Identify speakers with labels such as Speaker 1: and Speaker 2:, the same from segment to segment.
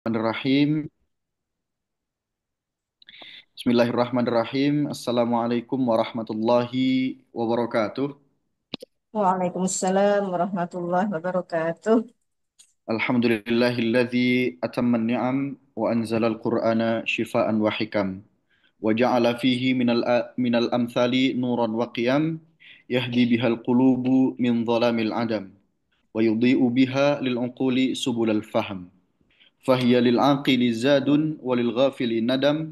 Speaker 1: Bismillahirrahmanirrahim. Bismillahirrahmanirrahim. Assalamualaikum warahmatullahi wabarakatuh.
Speaker 2: Waalaikumsalam warahmatullahi wabarakatuh.
Speaker 1: Alhamdulillahilladzi atamman ni'am wa anzalal qur'ana shifaan wa hikam wa ja'ala fihi minal amthali nuran wa qiyam yahdi bihal qulubu min dhalamil adam wa yudhi'u biha lil uquli subulal fahm fahiya lil aqili zadun wa lil ghafili nadam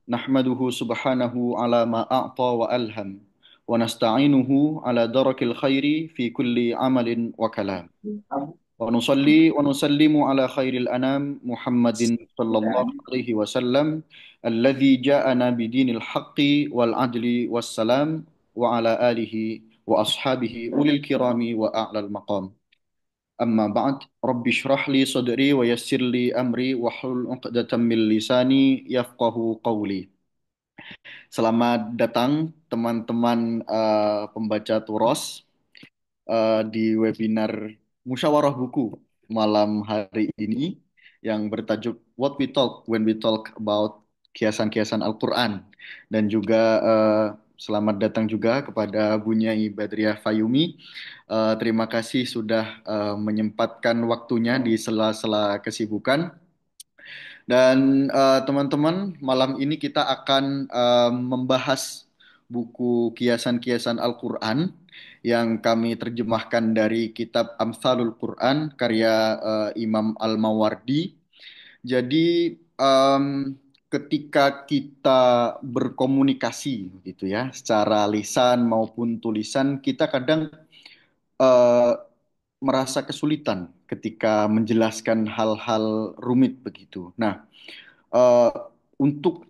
Speaker 1: nahmaduhu subhanahu ala ma a'ta wa alham wa nasta'inuhu ala darakil khairi fi kulli amalin wa kalam wa nusalli wa nusallimu ala khairil anam Muhammadin sallallahu alaihi wasallam alladhi ja'ana bidinil haqqi wal adli wassalam wa ala alihi wa ashabihi ulil kirami wa a'lal maqam. Amma ba'd, rabbi shrah li sadri wa yassir li amri wa hlul 'uqdatam min lisani yafqahu qawli. Selamat datang teman-teman pembaca Turos di webinar Musyawarah Buku malam hari ini yang bertajuk What We Talk When We Talk About Kiasan-Kiasan Al-Quran. Dan juga selamat datang juga kepada Bu Nyai Badriah Fayumi. Terima kasih sudah menyempatkan waktunya di sela-sela kesibukan. Dan teman-teman, malam ini kita akan membahas buku kiasan-kiasan Al-Quran yang kami terjemahkan dari kitab Amsalul Quran karya Imam Al-Mawardi. Jadi ketika kita berkomunikasi gitu ya, secara lisan maupun tulisan, kita kadang eh, merasa kesulitan ketika menjelaskan hal-hal rumit begitu. Nah, eh, untuk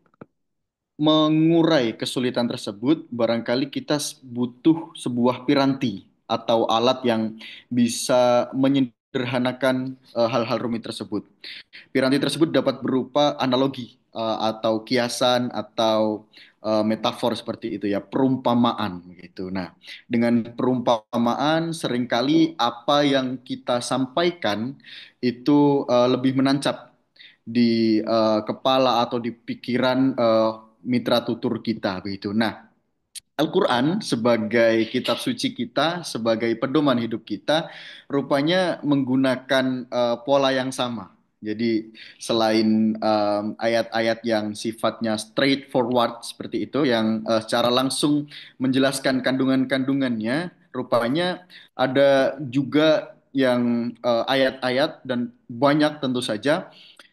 Speaker 1: mengurai kesulitan tersebut, barangkali kita butuh sebuah piranti atau alat yang bisa menyederhanakan hal-hal rumit tersebut. Piranti tersebut dapat berupa analogi atau kiasan atau metafor seperti itu ya, perumpamaan gitu. Nah, dengan perumpamaan seringkali apa yang kita sampaikan itu lebih menancap di kepala atau di pikiran mitra tutur kita begitu. Nah, Al-Quran sebagai kitab suci kita, sebagai pedoman hidup kita, rupanya menggunakan pola yang sama. Jadi selain ayat-ayat yang sifatnya straightforward seperti itu, yang secara langsung menjelaskan kandungan-kandungannya, rupanya ada juga yang ayat-ayat dan banyak tentu saja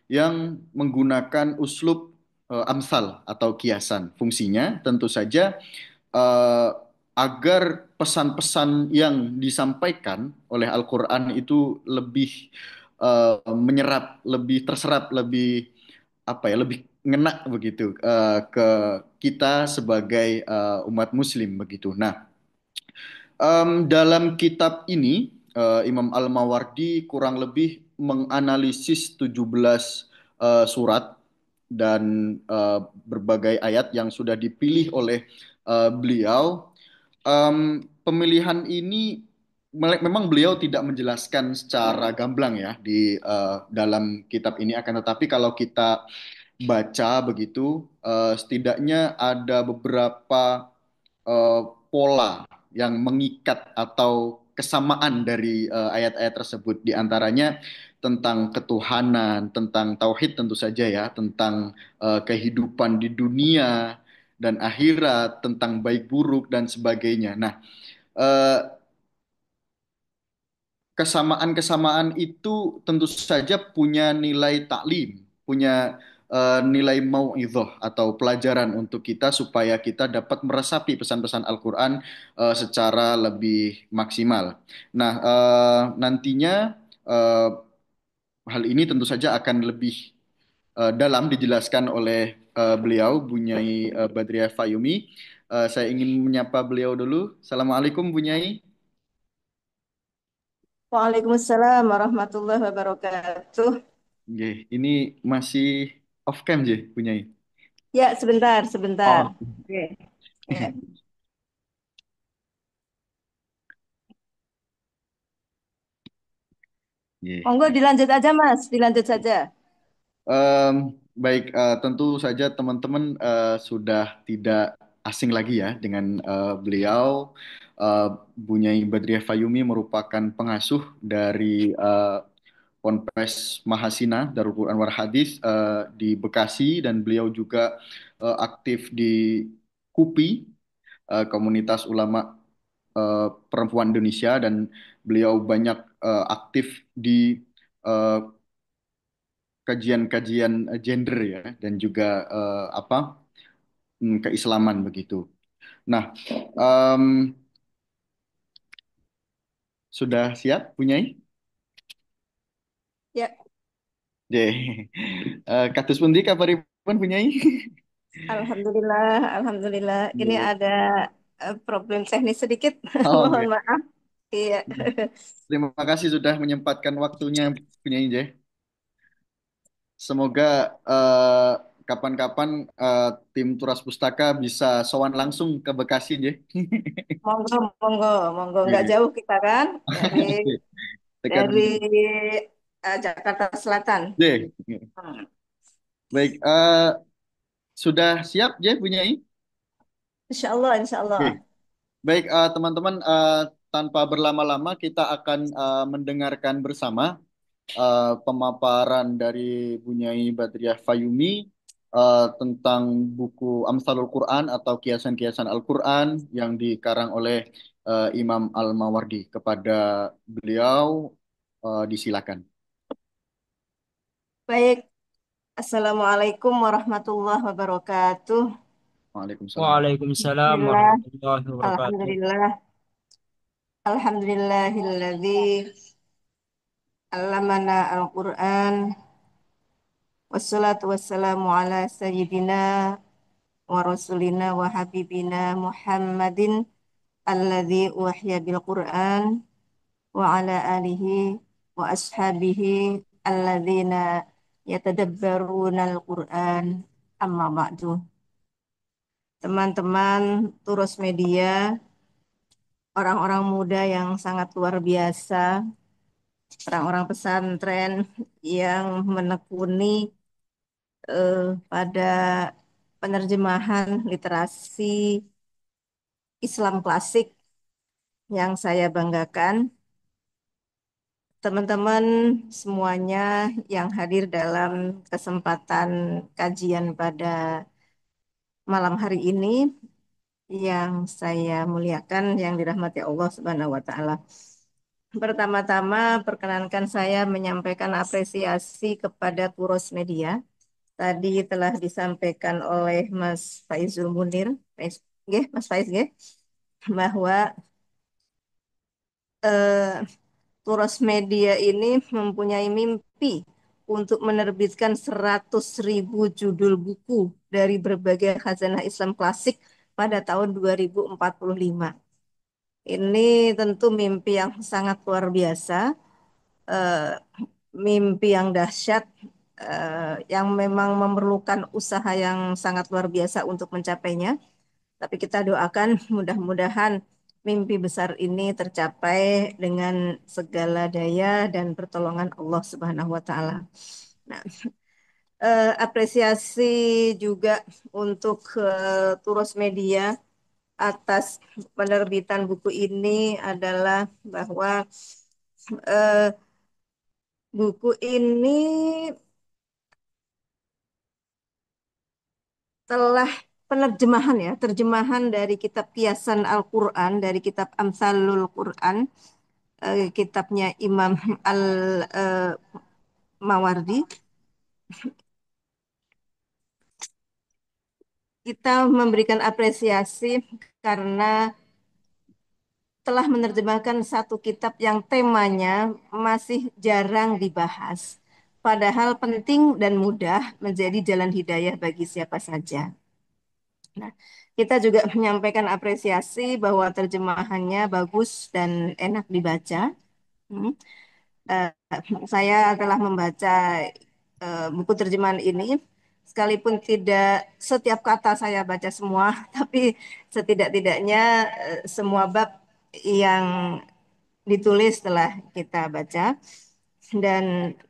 Speaker 1: yang menggunakan uslub amsal atau kiasan. Fungsinya tentu saja eh, agar pesan-pesan yang disampaikan oleh Al-Quran itu lebih menyerap, lebih terserap, lebih apa ya, lebih ngena begitu ke kita sebagai umat Muslim begitu. Nah, dalam kitab ini Imam Al-Mawardi kurang lebih menganalisis 17 surat dan berbagai ayat yang sudah dipilih oleh beliau. Pemilihan ini memang beliau tidak menjelaskan secara gamblang ya di dalam kitab ini, akan tetapi kalau kita baca begitu setidaknya ada beberapa eh, pola yang mengikat atau kesamaan dari ayat-ayat tersebut, di antaranya tentang ketuhanan, tentang tauhid tentu saja ya, tentang kehidupan di dunia dan akhirat, tentang baik buruk dan sebagainya. Nah, eh, kesamaan-kesamaan itu tentu saja punya nilai taklim, punya nilai mau'idhah atau pelajaran untuk kita supaya kita dapat meresapi pesan-pesan Al-Quran secara lebih maksimal. Nah, nantinya hal ini tentu saja akan lebih dalam dijelaskan oleh beliau, Bunyai Badriah Fayumi. Saya ingin menyapa beliau dulu. Assalamualaikum, Bunyai.
Speaker 2: Waalaikumsalam warahmatullahi wabarakatuh.
Speaker 1: Nggih, ini masih off cam je punya.
Speaker 2: Ya, sebentar, sebentar.
Speaker 1: Oh,
Speaker 2: Oke. Ya.
Speaker 1: nggih.
Speaker 2: Monggo dilanjut aja, Mas. Dilanjut saja.
Speaker 1: Em, baik, tentu saja teman-teman sudah tidak asing lagi ya dengan beliau. Eh, Bunyai Badriah Fayumi merupakan pengasuh dari Ponpes Mahasina Darul Quran War Hadis di Bekasi, dan beliau juga aktif di KUPI, Komunitas Ulama Perempuan Indonesia, dan beliau banyak aktif di eh, kajian-kajian gender ya, dan juga apa keislaman begitu. Nah, em, sudah siap Bunyai?
Speaker 2: Ya,
Speaker 1: Jeh. Kados pundi kabaripun Bunyai?
Speaker 2: Alhamdulillah, Alhamdulillah. Ini ada problem teknis sedikit.
Speaker 1: Oh,
Speaker 2: Mohon
Speaker 1: oke.
Speaker 2: maaf. Iya.
Speaker 1: Terima kasih sudah menyempatkan waktunya Bunyai Jeh. Semoga kapan-kapan tim Turas Pustaka bisa sowan langsung ke Bekasi Jeh.
Speaker 2: Monggo, monggo, monggo. Nggak
Speaker 1: Oke.
Speaker 2: jauh kita kan dari
Speaker 1: Oke. Tekan
Speaker 2: dari Jakarta Selatan.
Speaker 1: Jeh.
Speaker 2: Hmm.
Speaker 1: Baik, sudah siap Jeh Bunyai?
Speaker 2: Insya Allah, Insya
Speaker 1: Oke.
Speaker 2: Allah.
Speaker 1: Baik, teman-teman, tanpa berlama-lama kita akan mendengarkan bersama pemaparan dari Bunyai Badriah Fayumi tentang buku Amsalul Quran atau kiasan-kiasan Al-Quran yang dikarang oleh Imam Al-Mawardi. Kepada beliau, disilakan.
Speaker 2: Baik. Assalamualaikum warahmatullahi wabarakatuh.
Speaker 1: Waalaikumsalam.
Speaker 3: Waalaikumsalam
Speaker 2: Bismillah.
Speaker 3: warahmatullahi wabarakatuh.
Speaker 2: Alhamdulillah. Alhamdulillahilladzi allamana al-Qur'an. Wassalatu wassalamu ala sayyidina wa rasulina wa habibina Muhammadin alladzi uhya bil Qur'an wa ala alihi wa ashabihi alladzina yatadabbaruna al-Qur'an. Amma ba'du. Teman-teman Turus Media, orang-orang muda yang sangat luar biasa, orang-orang pesantren yang menekuni pada penerjemahan literasi Islam klasik yang saya banggakan. Teman-teman semuanya yang hadir dalam kesempatan kajian pada malam hari ini yang saya muliakan, yang dirahmati Allah Subhanahu wa taala. Pertama-tama perkenankan saya menyampaikan apresiasi kepada Kuros Media. Tadi telah disampaikan oleh Mas Faizul Munir, Mas Faiz, bahwa eh, Turos Media ini mempunyai mimpi untuk menerbitkan 100.000 judul buku dari berbagai khazanah Islam klasik pada tahun 2045. Ini tentu mimpi yang sangat luar biasa, eh, mimpi yang dahsyat, yang memang memerlukan usaha yang sangat luar biasa untuk mencapainya. Tapi kita doakan mudah-mudahan mimpi besar ini tercapai dengan segala daya dan pertolongan Allah Subhanahu wa taala. Nah, apresiasi juga untuk Turos Media atas penerbitan buku ini adalah bahwa eh, buku ini telah penerjemahan ya, terjemahan dari kitab Kiasan Al-Quran, dari kitab Amsalul Quran, kitabnya Imam Al-Mawardi. Kita memberikan apresiasi karena telah menerjemahkan satu kitab yang temanya masih jarang dibahas. Padahal penting dan mudah menjadi jalan hidayah bagi siapa saja. Nah, kita juga menyampaikan apresiasi bahwa terjemahannya bagus dan enak dibaca. Hmm. Eh, saya telah membaca buku terjemahan ini, sekalipun tidak setiap kata saya baca semua, tapi setidak-tidaknya semua bab yang ditulis telah kita baca dan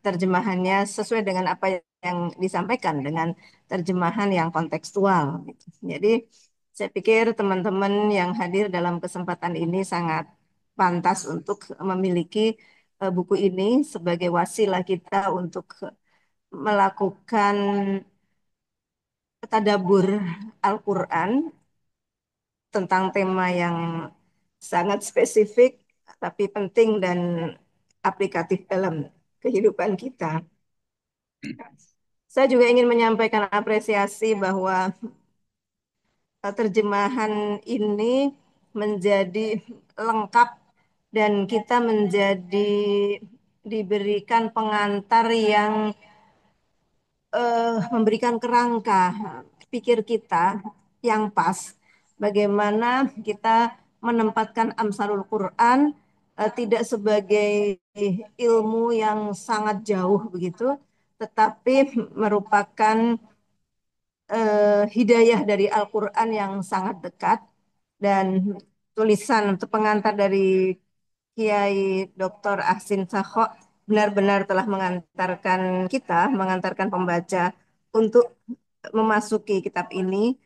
Speaker 2: terjemahannya sesuai dengan apa yang disampaikan dengan terjemahan yang kontekstual gitu. Jadi saya pikir teman-teman yang hadir dalam kesempatan ini sangat pantas untuk memiliki buku ini sebagai wasilah kita untuk melakukan tadabbur Al-Quran tentang tema yang sangat spesifik tapi penting dan aplikatif dalam kehidupan kita. Saya juga ingin menyampaikan apresiasi bahwa terjemahan ini menjadi lengkap dan kita menjadi diberikan pengantar yang memberikan kerangka pikir kita yang pas. Bagaimana kita menempatkan Amsalul Quran tidak sebagai ilmu yang sangat jauh begitu, tetapi merupakan hidayah dari Al-Quran yang sangat dekat dan tulisan atau pengantar dari Kiai Dr. Ahsin Sakho benar-benar telah mengantarkan kita, mengantarkan pembaca untuk memasuki kitab ini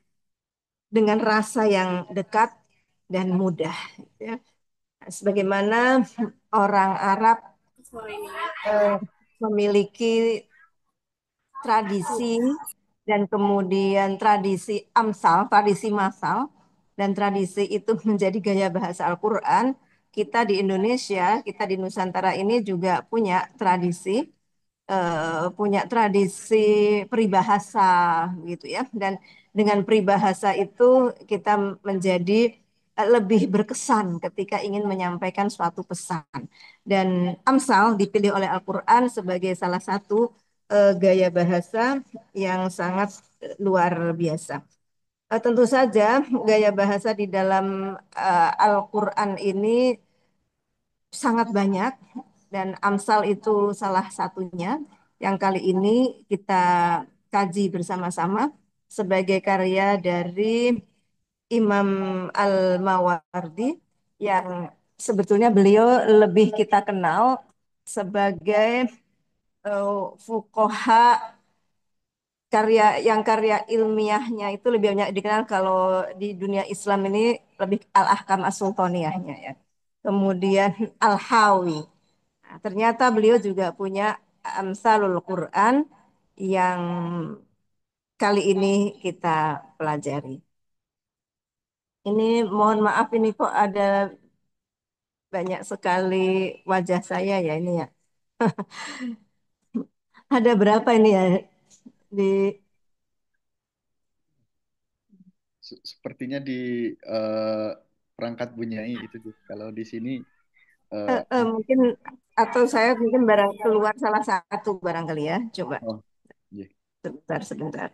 Speaker 2: dengan rasa yang dekat dan mudah. Ya. Sebagaimana orang Arab eh, memiliki tradisi dan kemudian tradisi Amsal, tradisi masal, dan tradisi itu menjadi gaya bahasa Al-Quran. Kita di Indonesia, kita di Nusantara ini juga punya tradisi peribahasa gitu ya. Dan dengan peribahasa itu kita menjadi lebih berkesan ketika ingin menyampaikan suatu pesan. Dan Amsal dipilih oleh Al-Quran sebagai salah satu gaya bahasa yang sangat luar biasa. Tentu saja gaya bahasa di dalam Al-Quran ini sangat banyak dan Amsal itu salah satunya yang kali ini kita kaji bersama-sama sebagai karya dari Imam Al-Mawardi yang sebetulnya beliau lebih kita kenal sebagai fuqaha karya ilmiahnya itu lebih banyak dikenal kalau di dunia Islam ini lebih Al-Ahkam As-Sultaniyahnya ya. Kemudian Al-Hawi. Nah, ternyata beliau juga punya Amsalul Quran yang kali ini kita pelajari. Ini mohon maaf ini kok ada banyak sekali wajah saya ya ini ya. Ada berapa ini ya di
Speaker 1: Sepertinya di eh, perangkat Bunyai itu kalau di sini eh,
Speaker 2: mungkin atau saya mungkin barang keluar salah satu barangkali ya. Coba
Speaker 1: oh, iya.
Speaker 2: sebentar sebentar.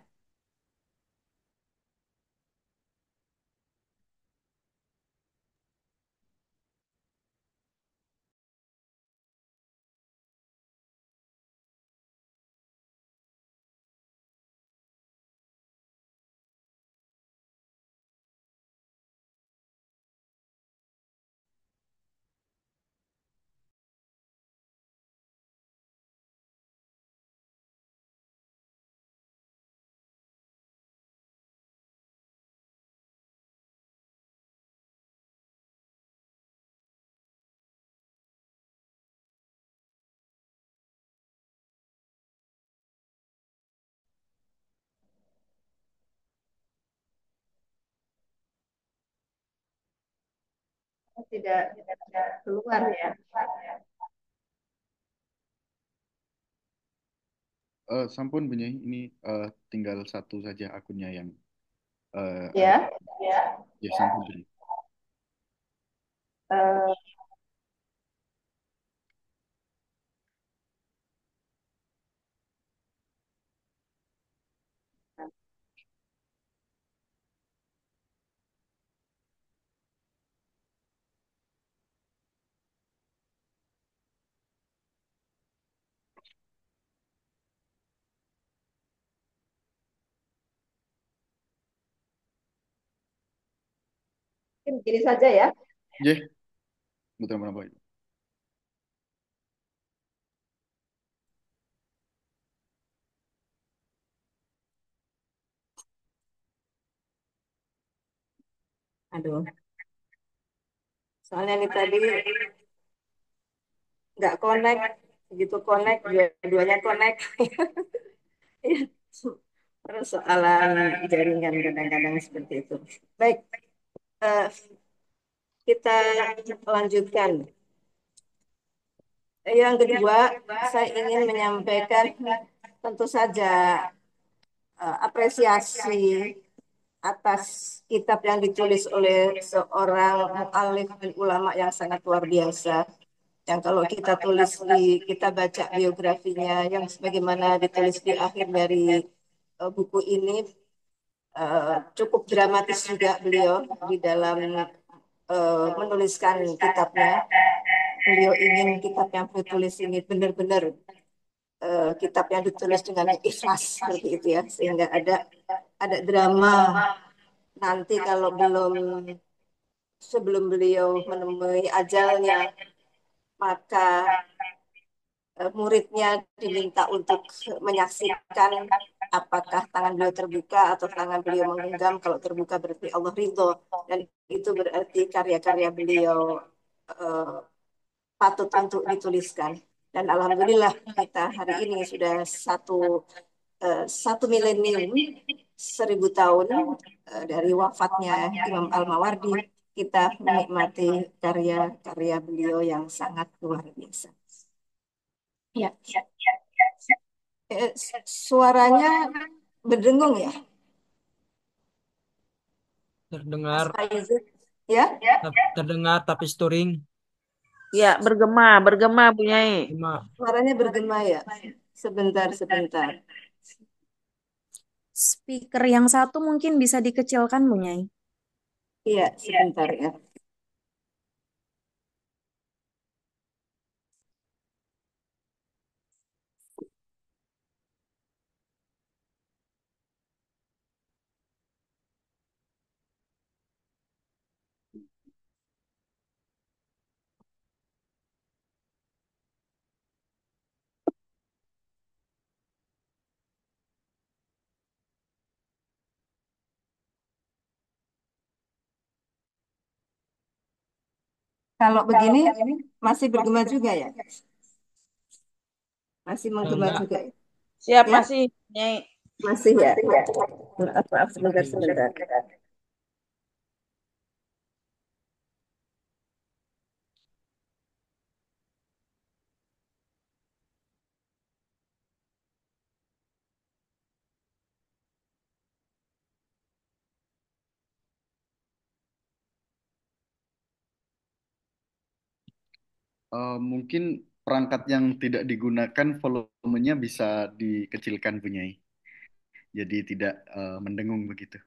Speaker 2: Tidak keluar ya.
Speaker 1: Sampun Bunyai ini tinggal satu saja akunnya yang ada.
Speaker 2: Ya,
Speaker 1: Ya sampun Bunyai.
Speaker 2: eh, mungkin begini saja ya.
Speaker 1: Ya, betul betul.
Speaker 2: Aduh, soalnya ini tadi nggak connect, begitu connect, dua-duanya connect. Iya. Persoalan jaringan kadang-kadang seperti itu. Baik, eh, kita lanjutkan. Yang kedua, saya ingin menyampaikan tentu saja apresiasi atas kitab yang ditulis oleh seorang mu'alif dan ulama yang sangat luar biasa. Yang kalau kita tulis kita baca biografinya yang sebagaimana ditulis di akhir dari buku ini, cukup dramatis juga beliau di dalam menuliskan kitabnya. Beliau ingin kitab yang beliau tulis ini benar-benar kitab yang ditulis dengan ikhlas seperti itu ya, sehingga ada drama nanti kalau sebelum beliau menemui ajalnya, maka muridnya diminta untuk menyaksikan apakah tangan beliau terbuka atau tangan beliau menggenggam. Kalau terbuka berarti Allah ridho, dan itu berarti karya-karya beliau eh, patut untuk dituliskan. Dan alhamdulillah kita hari ini sudah satu milenium, 1000 tahun dari wafatnya Imam Al-Mawardi, kita menikmati karya-karya beliau yang sangat luar biasa. Ya, suaranya berdengung ya, Mas
Speaker 3: Terdengar,
Speaker 2: Faizi. Ya,
Speaker 3: terdengar tapi sturing.
Speaker 4: Ya, bergema, bergema Bu Nyai.
Speaker 3: Cuma
Speaker 2: suaranya bergema ya. Sebentar, sebentar.
Speaker 5: Speaker yang satu mungkin bisa dikecilkan, Bu Nyai.
Speaker 2: Iya, sebentar ya. Kalau begini masih bergema juga ya? Masih menggema
Speaker 3: enggak.
Speaker 2: juga ya?
Speaker 4: Siap
Speaker 2: Ya,
Speaker 4: masih Nyai.
Speaker 2: masih ya. Maaf, maaf, sebentar, sebentar.
Speaker 1: Mungkin perangkat yang tidak digunakan volumenya bisa dikecilkan Bunyai. Jadi tidak mendengung begitu.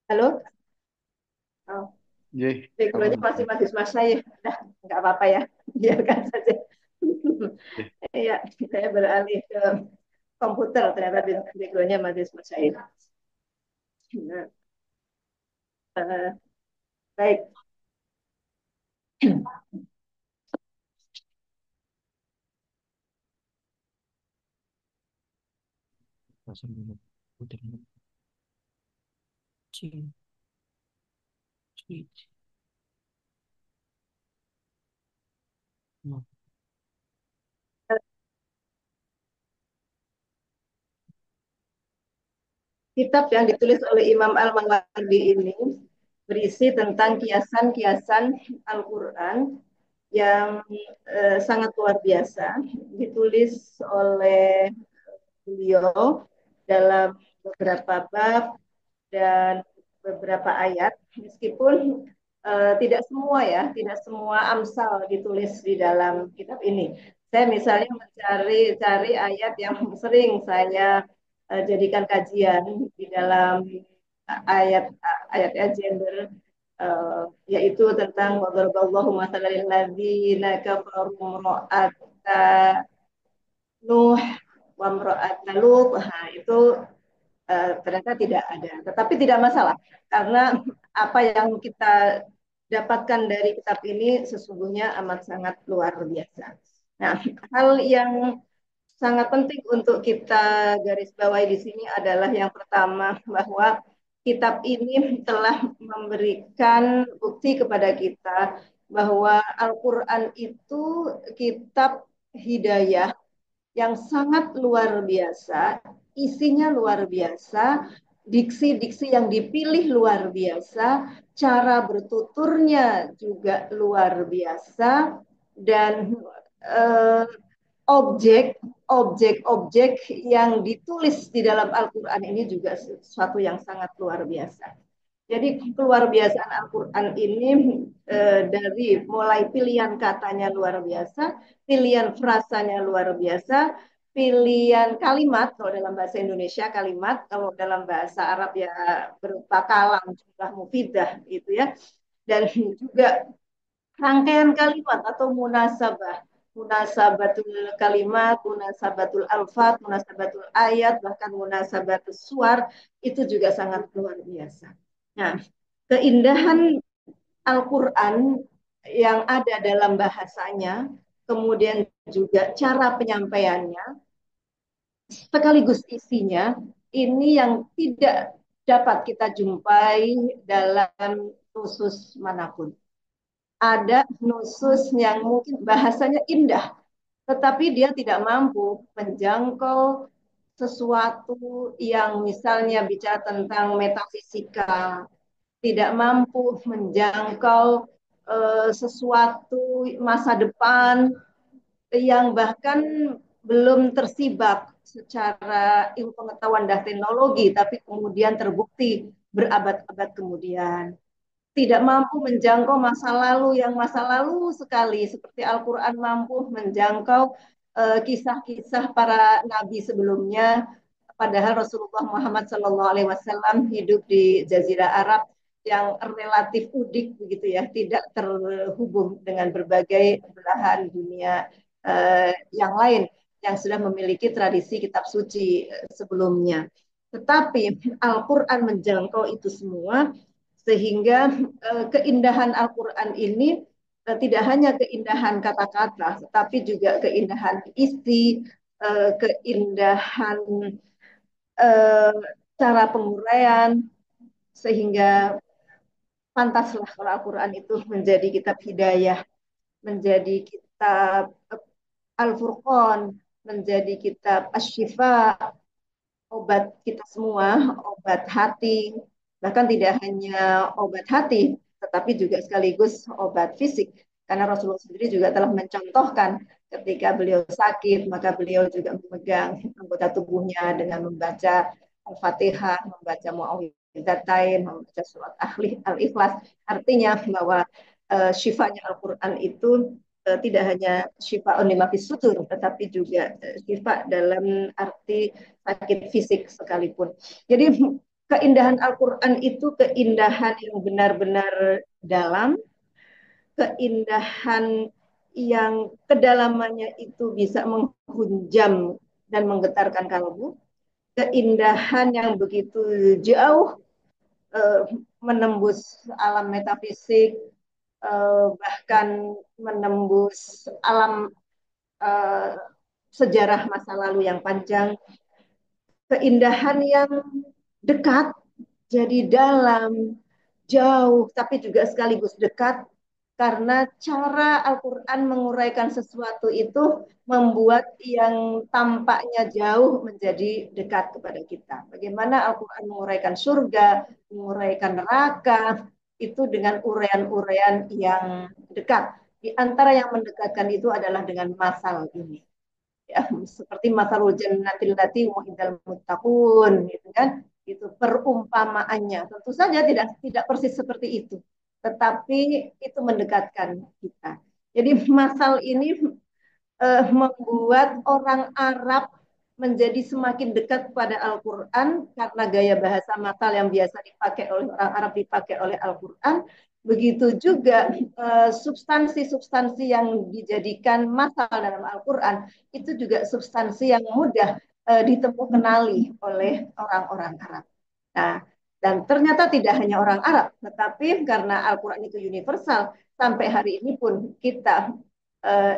Speaker 2: Halo? Oh,
Speaker 1: Ye,
Speaker 2: backgroundnya
Speaker 1: aman.
Speaker 2: masih mahasiswa saya. Nah, nggak apa-apa ya, biarkan saja.
Speaker 1: Ye.
Speaker 2: Iya, saya beralih ke komputer, ternyata backgroundnya mahasiswa saya. Nah, baik. Kitab yang ditulis oleh Imam Al-Mawardi ini berisi tentang kiasan-kiasan Al-Quran yang sangat luar biasa, ditulis oleh beliau dalam beberapa bab dan beberapa ayat, meskipun tidak semua ya, tidak semua amsal ditulis di dalam kitab ini. Saya misalnya mencari ayat yang sering saya jadikan kajian di dalam ayat-ayat gender, yaitu tentang wadaraballahu mathalan lil ladzina kafaru imra'ata Nuh wa imra'ata Lut. Nah, itu ternyata tidak ada. Tetapi tidak masalah, karena apa yang kita dapatkan dari kitab ini sesungguhnya amat sangat luar biasa. Nah, hal yang sangat penting untuk kita garis bawahi di sini adalah yang pertama, bahwa kitab ini telah memberikan bukti kepada kita bahwa Al-Quran itu kitab hidayah yang sangat luar biasa, isinya luar biasa, diksi-diksi yang dipilih luar biasa, cara bertuturnya juga luar biasa, dan eh, objek-objek yang ditulis di dalam Al-Quran ini juga sesuatu yang sangat luar biasa. Jadi keluar biasaan Al-Quran ini dari mulai pilihan katanya luar biasa, pilihan frasanya luar biasa, pilihan kalimat, kalau dalam bahasa Indonesia kalimat, kalau dalam bahasa Arab ya berupa kalam, jumlah mufidah gitu ya. Dan juga rangkaian kalimat atau munasabah, munasabatul kalimat, munasabatul alfat, munasabatul ayat, bahkan munasabatul suar, itu juga sangat luar biasa. Nah, keindahan Al-Quran yang ada dalam bahasanya, kemudian juga cara penyampaiannya, sekaligus isinya, ini yang tidak dapat kita jumpai dalam nusus manapun. Ada nusus yang mungkin bahasanya indah, tetapi dia tidak mampu menjangkau sesuatu yang misalnya bicara tentang metafisika, tidak mampu menjangkau sesuatu masa depan yang bahkan belum tersibak secara ilmu pengetahuan dan teknologi, tapi kemudian terbukti berabad-abad kemudian. Tidak mampu menjangkau masa lalu sekali, seperti Al-Quran mampu menjangkau kisah-kisah para nabi sebelumnya, padahal Rasulullah Muhammad SAW hidup di Jazirah Arab yang relatif udik begitu ya, tidak terhubung dengan berbagai belahan dunia yang lain yang sudah memiliki tradisi kitab suci sebelumnya. Tetapi Al-Quran menjangkau itu semua, sehingga keindahan Al-Quran ini tidak hanya keindahan kata-kata, tetapi juga keindahan isi, keindahan eh, cara penguraian, sehingga pantaslah kalau Al-Quran itu menjadi kitab hidayah, menjadi kitab Al-Furqan, menjadi kitab Asy-Syifa, obat kita semua, obat hati, bahkan tidak hanya obat hati, tetapi juga sekaligus obat fisik. Karena Rasulullah sendiri juga telah mencontohkan ketika beliau sakit, maka beliau juga memegang anggota tubuhnya dengan membaca Al-Fatihah, membaca Muawwidzatain, membaca surat Al-Ikhlas. Artinya bahwa syifanya Al-Quran itu tidak hanya syifa lima sutur, tetapi juga syifa dalam arti sakit fisik sekalipun. Jadi keindahan Al-Quran itu keindahan yang benar-benar dalam, keindahan yang kedalamannya itu bisa menghunjam dan menggetarkan kalbu, keindahan yang begitu jauh menembus alam metafisik, bahkan menembus alam sejarah masa lalu yang panjang, keindahan yang dekat, jadi dalam, jauh, tapi juga sekaligus dekat, karena cara Al-Quran menguraikan sesuatu itu membuat yang tampaknya jauh menjadi dekat kepada kita. Bagaimana Al-Quran menguraikan surga, menguraikan neraka, itu dengan uraian-uraian yang dekat. Di antara yang mendekatkan itu adalah dengan masal ini. Ya, seperti masalul jannatil lati wa'idal muttaqun gitu kan. Itu perumpamaannya. Tentu saja tidak persis seperti itu, tetapi itu mendekatkan kita. Jadi masal ini membuat orang Arab menjadi semakin dekat pada Al-Quran karena gaya bahasa masal yang biasa dipakai oleh orang Arab dipakai oleh Al-Quran. Begitu juga substansi-substansi yang dijadikan masal dalam Al-Quran itu juga substansi yang mudah kenali oleh orang-orang Arab. Nah, dan ternyata tidak hanya orang Arab, tetapi karena Al-Quran itu universal, sampai hari ini pun kita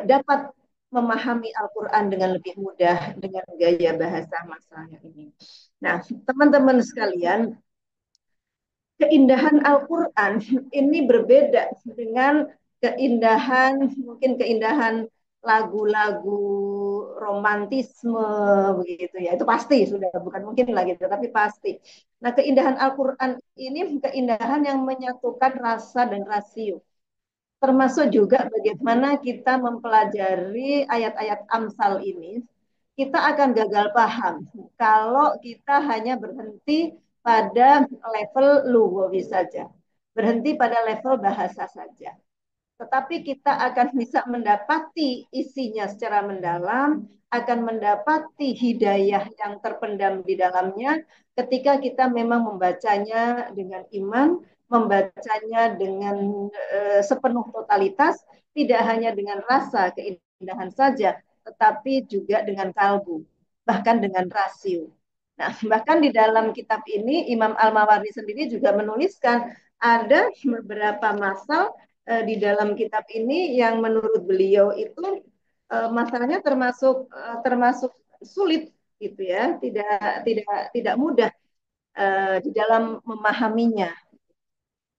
Speaker 2: dapat memahami Al-Quran dengan lebih mudah dengan gaya bahasa masalahnya ini. Nah, teman-teman sekalian, keindahan Al-Quran ini berbeda dengan mungkin keindahan lagu-lagu romantisme begitu ya. Itu pasti sudah bukan mungkin lagi, tetapi pasti. Nah, keindahan Al-Quran ini keindahan yang menyatukan rasa dan rasio. Termasuk juga bagaimana kita mempelajari ayat-ayat Amsal ini, kita akan gagal paham kalau kita hanya berhenti pada level lugawi saja, berhenti pada level bahasa saja. Tetapi kita akan bisa mendapati isinya secara mendalam, akan mendapati hidayah yang terpendam di dalamnya ketika kita memang membacanya dengan iman, membacanya dengan sepenuh totalitas, tidak hanya dengan rasa keindahan saja, tetapi juga dengan kalbu, bahkan dengan rasio. Nah, bahkan di dalam kitab ini Imam Al-Mawardi sendiri juga menuliskan ada beberapa masal di dalam kitab ini yang menurut beliau itu masalahnya termasuk sulit gitu ya, tidak mudah di dalam memahaminya.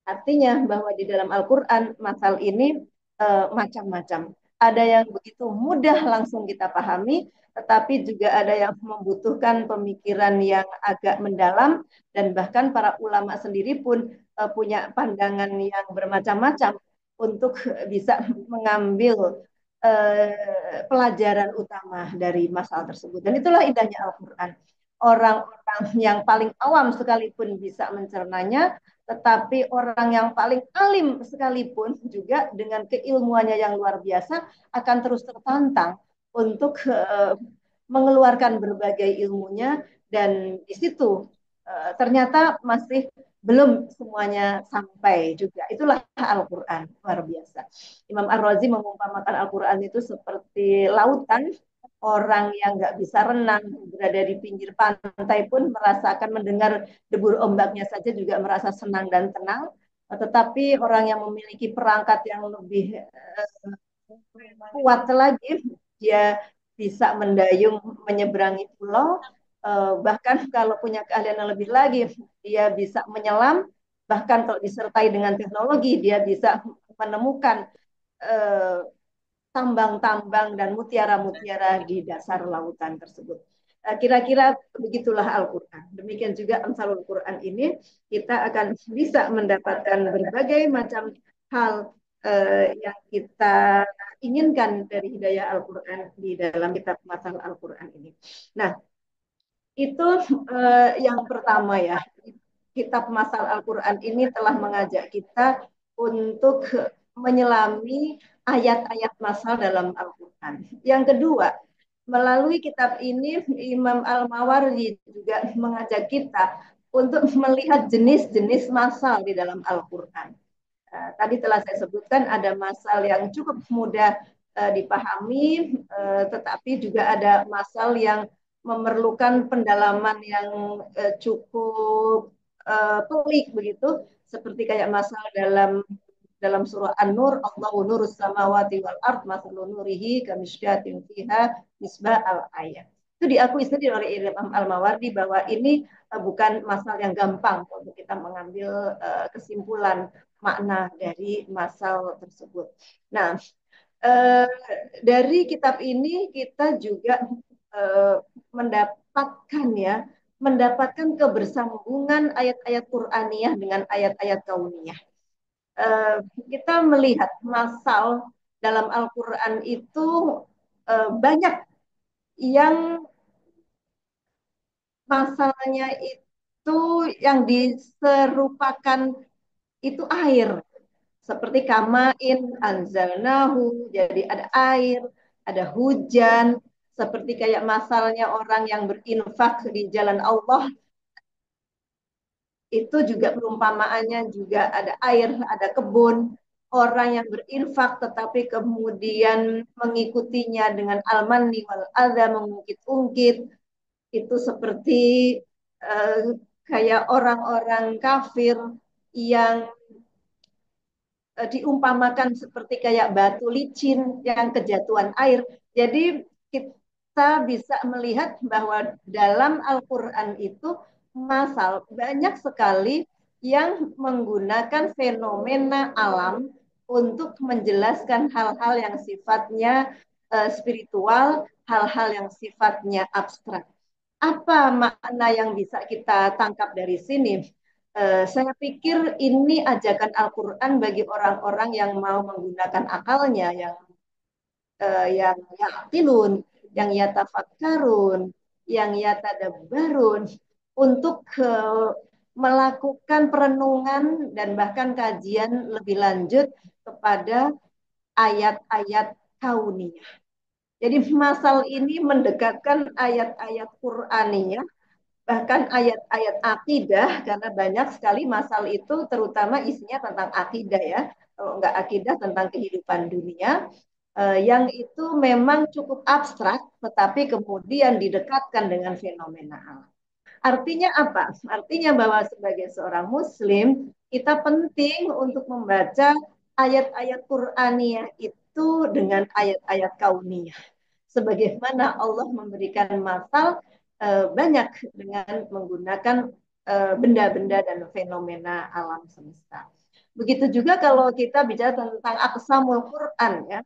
Speaker 2: Artinya bahwa di dalam Al-Quran masal ini macam-macam. Ada yang begitu mudah langsung kita pahami, tetapi juga ada yang membutuhkan pemikiran yang agak mendalam, dan bahkan para ulama sendiri pun punya pandangan yang bermacam-macam untuk bisa mengambil pelajaran utama dari masalah tersebut. Dan itulah indahnya Al-Quran. Orang-orang yang paling awam sekalipun bisa mencernanya, tetapi orang yang paling alim sekalipun juga dengan keilmuannya yang luar biasa akan terus tertantang untuk mengeluarkan berbagai ilmunya, dan di situ ternyata masih belum semuanya sampai juga. Itulah Al-Quran, luar biasa. Imam Ar-Razi mengumpamakan Al-Quran itu seperti lautan. Orang yang nggak bisa renang berada di pinggir pantai pun merasakan mendengar debur ombaknya saja juga merasa senang dan tenang. Tetapi orang yang memiliki perangkat yang lebih kuat lagi, dia bisa mendayung menyeberangi pulau. Bahkan kalau punya keahlian yang lebih lagi, dia bisa menyelam. Bahkan kalau disertai dengan teknologi, dia bisa menemukan tambang-tambang dan mutiara-mutiara di dasar lautan tersebut. Kira-kira begitulah Al-Quran. Demikian juga Amsalul Quran ini, kita akan bisa mendapatkan berbagai macam hal yang kita inginkan dari hidayah Al-Quran di dalam kitab Masal Al-Quran ini. Nah, itu yang pertama ya. Kitab Masal Al-Quran ini telah mengajak kita untuk menyelami ayat-ayat masal dalam Al-Quran. Yang kedua, melalui kitab ini Imam Al-Mawardi juga mengajak kita untuk melihat jenis-jenis masal di dalam Al-Quran. Tadi telah saya sebutkan ada masal yang cukup mudah dipahami, tetapi juga ada masal yang memerlukan pendalaman yang cukup pelik begitu, seperti kayak masal dalam surah An-Nur, Allahu nurus samawati wal ard masalu nurihi kamishkatin fiha misbah al-ayat. Itu diakui sendiri oleh Imam Al-Mawardi bahwa ini bukan masal yang gampang untuk kita mengambil kesimpulan makna dari masal tersebut. Nah, dari kitab ini kita juga mendapatkan kebersambungan ayat-ayat Qur'aniyah dengan ayat-ayat kauniyah. eh, kita melihat masal dalam Al-Quran itu banyak yang masalahnya itu yang diserupakan itu air. Seperti kamain, anzalnahu, jadi ada air, ada hujan, seperti kayak masalahnya orang yang berinfak di jalan Allah, itu juga perumpamaannya juga ada air, ada kebun, orang yang berinfak tetapi kemudian mengikutinya dengan al-manni wal adha, mengungkit-ungkit, itu seperti eh, kayak orang-orang kafir yang diumpamakan seperti kayak batu licin yang kejatuhan air. Jadi kita bisa melihat bahwa dalam Al-Quran itu masal banyak sekali yang menggunakan fenomena alam untuk menjelaskan hal-hal yang sifatnya spiritual, hal-hal yang sifatnya abstrak. Apa makna yang bisa kita tangkap dari sini? Saya pikir ini ajakan Al-Quran bagi orang-orang yang mau menggunakan akalnya, yang yaktilun, yang yatafakkarun, yang yatadabbarun, untuk melakukan perenungan dan bahkan kajian lebih lanjut kepada ayat-ayat kauniyah. Jadi masal ini mendekatkan ayat-ayat Qur'aniyah, bahkan ayat-ayat akidah, karena banyak sekali masal itu terutama isinya tentang akidah ya, kalau nggak akidah tentang kehidupan dunia, yang itu memang cukup abstrak tetapi kemudian didekatkan dengan fenomena alam. Artinya apa? Artinya bahwa sebagai seorang muslim kita penting untuk membaca ayat-ayat Qur'aniyah itu dengan ayat-ayat kauniyah, sebagaimana Allah memberikan masal banyak dengan menggunakan benda-benda dan fenomena alam semesta. Begitu juga kalau kita bicara tentang aqsamul Quran ya,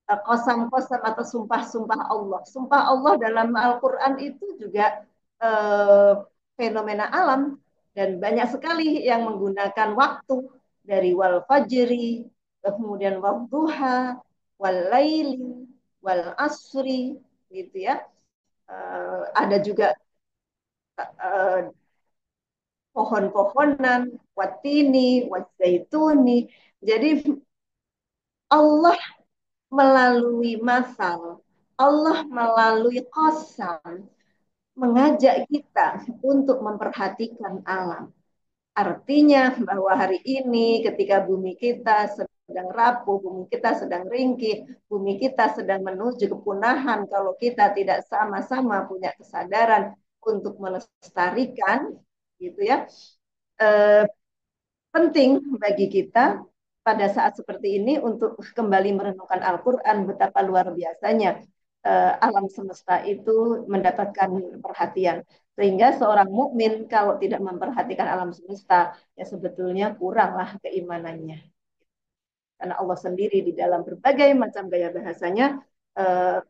Speaker 2: kosam-kosam atau sumpah-sumpah Allah. Sumpah Allah dalam Al-Quran itu juga eh, fenomena alam dan banyak sekali yang menggunakan waktu dari wal fajri, kemudian wal duha, wal laili, wal asri, gitu ya. Ada juga uh, pohon-pohonan, watini, watzaituni. Jadi Allah melalui masal, Allah melalui qasam mengajak kita untuk memperhatikan alam. Artinya bahwa hari ini ketika bumi kita sedang rapuh, bumi kita sedang ringkih, bumi kita sedang menuju kepunahan, kalau kita tidak sama-sama punya kesadaran untuk melestarikan, gitu ya, eh, penting bagi kita pada saat seperti ini untuk kembali merenungkan Al-Quran, betapa luar biasanya alam semesta itu mendapatkan perhatian. Sehingga seorang mukmin kalau tidak memperhatikan alam semesta, ya sebetulnya kuranglah keimanannya. Karena Allah sendiri di dalam berbagai macam gaya bahasanya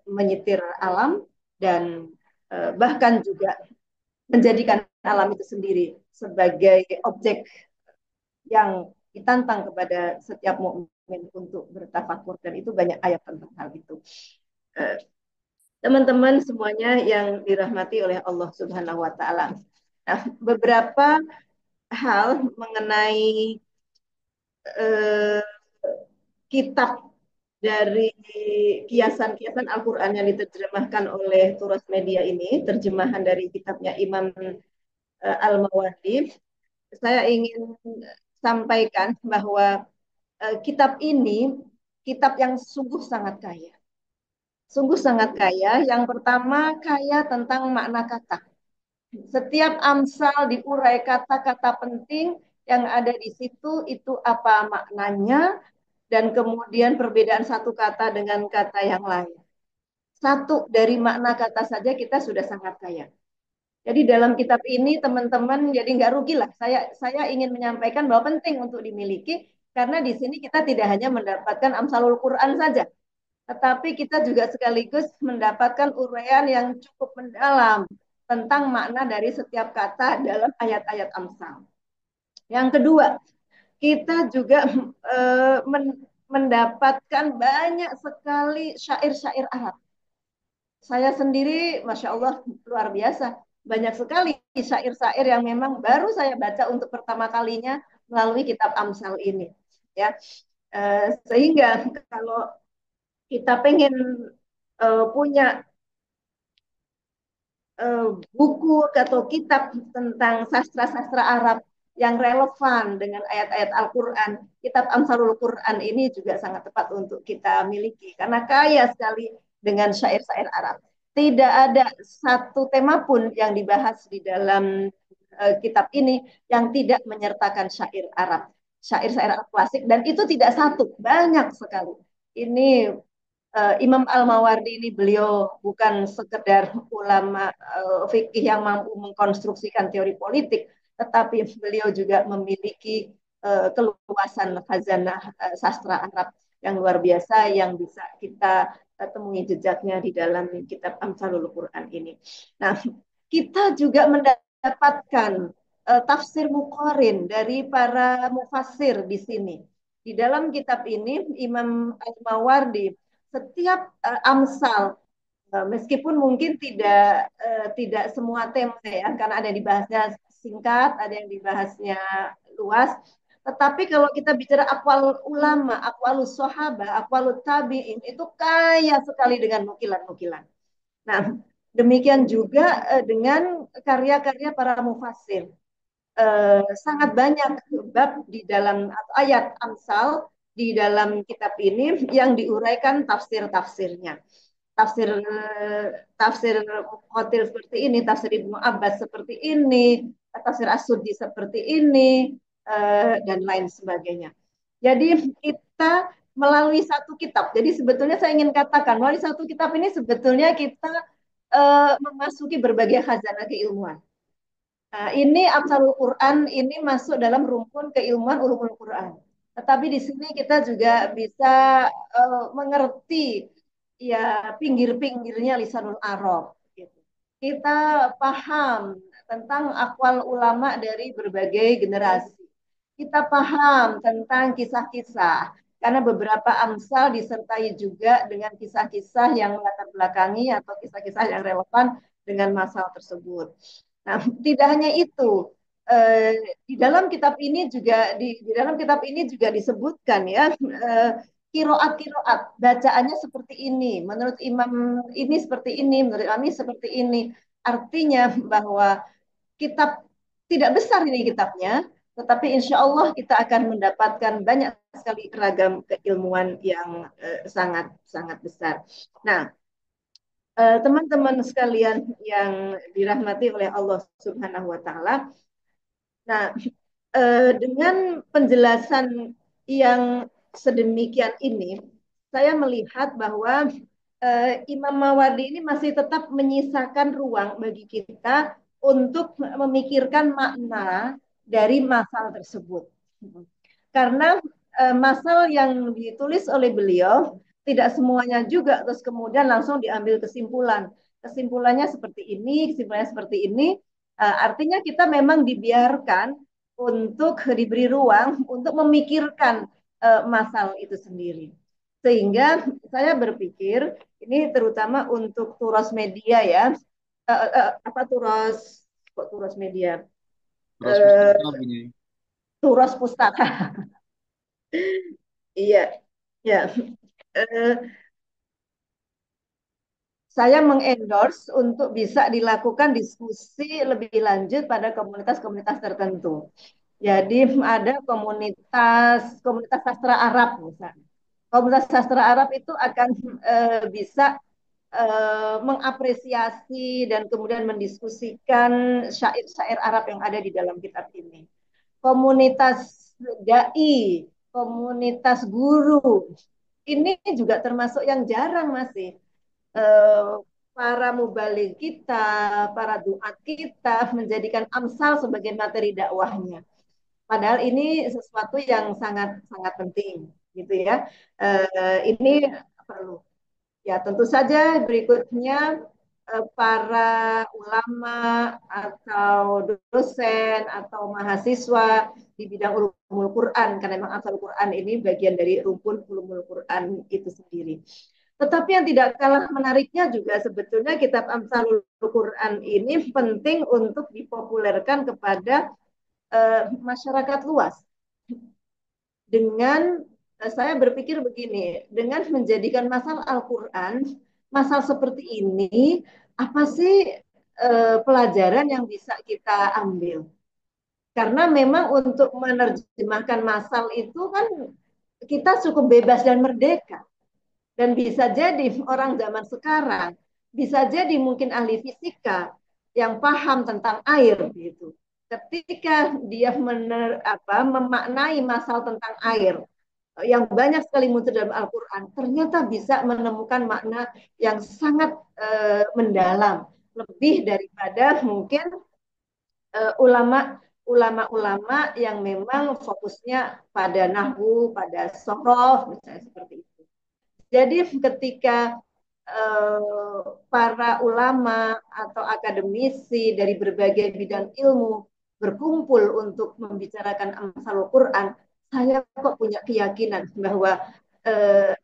Speaker 2: menyitir alam dan bahkan juga menjadikan alam itu sendiri sebagai objek yang ditantang kepada setiap mukmin untuk bertafakur, dan itu banyak ayat tentang hal itu. Teman-teman semuanya yang dirahmati oleh Allah Subhanahu wa taala. Nah, beberapa hal mengenai eh, kitab dari kiasan-kiasan Al-Qur'an yang diterjemahkan oleh Turas Media ini, terjemahan dari kitabnya Imam Al-Mawardi. Saya ingin sampaikan bahwa kitab ini kitab yang sungguh sangat kaya. Sungguh sangat kaya. Yang pertama, kaya tentang makna kata. Setiap amsal diurai kata-kata penting yang ada di situ, itu apa maknanya, dan kemudian perbedaan satu kata dengan kata yang lain. Satu dari makna kata saja kita sudah sangat kaya. Jadi dalam kitab ini teman-teman jadi nggak rugi lah. Saya ingin menyampaikan bahwa penting untuk dimiliki karena di sini kita tidak hanya mendapatkan Amsalul Quran saja, tetapi kita juga sekaligus mendapatkan uraian yang cukup mendalam tentang makna dari setiap kata dalam ayat-ayat Amsal. Yang kedua, kita juga mendapatkan banyak sekali syair-syair Arab. Saya sendiri, Masya Allah, luar biasa. Banyak sekali syair-syair yang memang baru saya baca untuk pertama kalinya melalui kitab Amsal ini. Ya, sehingga kalau kita pengen punya buku atau kitab tentang sastra-sastra Arab yang relevan dengan ayat-ayat Al-Quran, kitab Amsalul Quran ini juga sangat tepat untuk kita miliki karena kaya sekali dengan syair-syair Arab. Tidak ada satu tema pun yang dibahas di dalam kitab ini yang tidak menyertakan syair Arab, syair-syair Arab klasik, dan itu tidak satu, banyak sekali. Ini Imam Al-Mawardi ini beliau bukan sekedar ulama fikih yang mampu mengkonstruksikan teori politik, tetapi beliau juga memiliki keluasan khazanah sastra Arab yang luar biasa yang bisa kita temui jejaknya di dalam kitab Amsalul Quran ini. Nah, kita juga mendapatkan tafsir muqarin dari para mufassir di sini. Di dalam kitab ini Imam Al-Mawardi setiap Amsal meskipun mungkin tidak semua tema ya karena ada yang dibahasnya singkat, ada yang dibahasnya luas. Tetapi kalau kita bicara akwal ulama, akwalus sahabah, akwalut tabi'in itu kaya sekali dengan nukilan-nukilan. Nah, demikian juga dengan karya-karya para mufassir. Sangat banyak bab di dalam atau ayat Amsal di dalam kitab ini yang diuraikan tafsir-tafsirnya. Tafsir tafsir Muqatil seperti ini, tafsir Ibnu Abbas seperti ini, tafsir As-Suddi seperti ini, dan lain sebagainya. Jadi kita melalui satu kitab. Jadi sebetulnya saya ingin katakan melalui satu kitab ini sebetulnya kita memasuki berbagai khazanah keilmuan. Nah, ini Amsalul Quran ini masuk dalam rumpun keilmuan ulumul Quran. Tetapi di sini kita juga bisa mengerti ya pinggir-pinggirnya lisanul Arab. Gitu. Kita paham tentang akwal ulama dari berbagai generasi. Kita paham tentang kisah-kisah karena beberapa amsal disertai juga dengan kisah-kisah yang melatar belakangi atau kisah-kisah yang relevan dengan masalah tersebut. Nah, tidak hanya itu, di dalam kitab ini juga di dalam kitab ini juga disebutkan ya kiroat bacaannya seperti ini, menurut imam ini seperti ini, menurut kami seperti ini. Artinya bahwa kitab tidak besar ini kitabnya, tetapi insya Allah kita akan mendapatkan banyak sekali ragam keilmuan yang sangat sangat besar. Nah, teman-teman sekalian yang dirahmati oleh Allah Subhanahu wa taala. Nah, dengan penjelasan yang sedemikian ini, saya melihat bahwa Imam Mawardi ini masih tetap menyisakan ruang bagi kita untuk memikirkan makna dari masal tersebut. Karena masal yang ditulis oleh beliau tidak semuanya juga terus kemudian langsung diambil kesimpulan. Kesimpulannya seperti ini, kesimpulannya seperti ini. Artinya kita memang dibiarkan untuk diberi ruang untuk memikirkan masal itu sendiri. Sehingga saya berpikir ini terutama untuk turas media ya, apa turas media,
Speaker 1: Terus pustaka punya.
Speaker 2: turas pustaka, iya, ya. Saya mengendorse untuk bisa dilakukan diskusi lebih lanjut pada komunitas-komunitas tertentu. Jadi ada komunitas sastra Arab misalnya. Komunitas sastra Arab itu akan bisa mengapresiasi dan kemudian mendiskusikan syair-syair Arab yang ada di dalam kitab ini. Komunitas dai, komunitas guru, ini juga termasuk yang jarang masih para mubalik kita, para duat kita menjadikan Amsal sebagai materi dakwahnya. Padahal ini sesuatu yang sangat sangat penting, gitu ya. Ini perlu. Ya, tentu saja berikutnya para ulama atau dosen atau mahasiswa di bidang ulumul Quran, karena memang Amsalul Quran ini bagian dari rumpun ulumul Quran itu sendiri. Tetapi yang tidak kalah menariknya juga sebetulnya kitab Amsalul Quran ini penting untuk dipopulerkan kepada masyarakat luas. Dengan saya berpikir begini, dengan menjadikan masal Al-Quran, masal seperti ini, apa sih pelajaran yang bisa kita ambil? Karena memang untuk menerjemahkan masal itu kan kita cukup bebas dan merdeka. Dan bisa jadi orang zaman sekarang, bisa jadi mungkin ahli fisika yang paham tentang air gitu. Ketika dia memaknai masal tentang air yang banyak sekali muncul dalam Al-Quran, ternyata bisa menemukan makna yang sangat mendalam, lebih daripada mungkin ulama-ulama yang memang fokusnya pada nahwu, pada sorof, misalnya seperti itu. Jadi ketika para ulama atau akademisi dari berbagai bidang ilmu berkumpul untuk membicarakan Amsalul Quran, saya kok punya keyakinan bahwa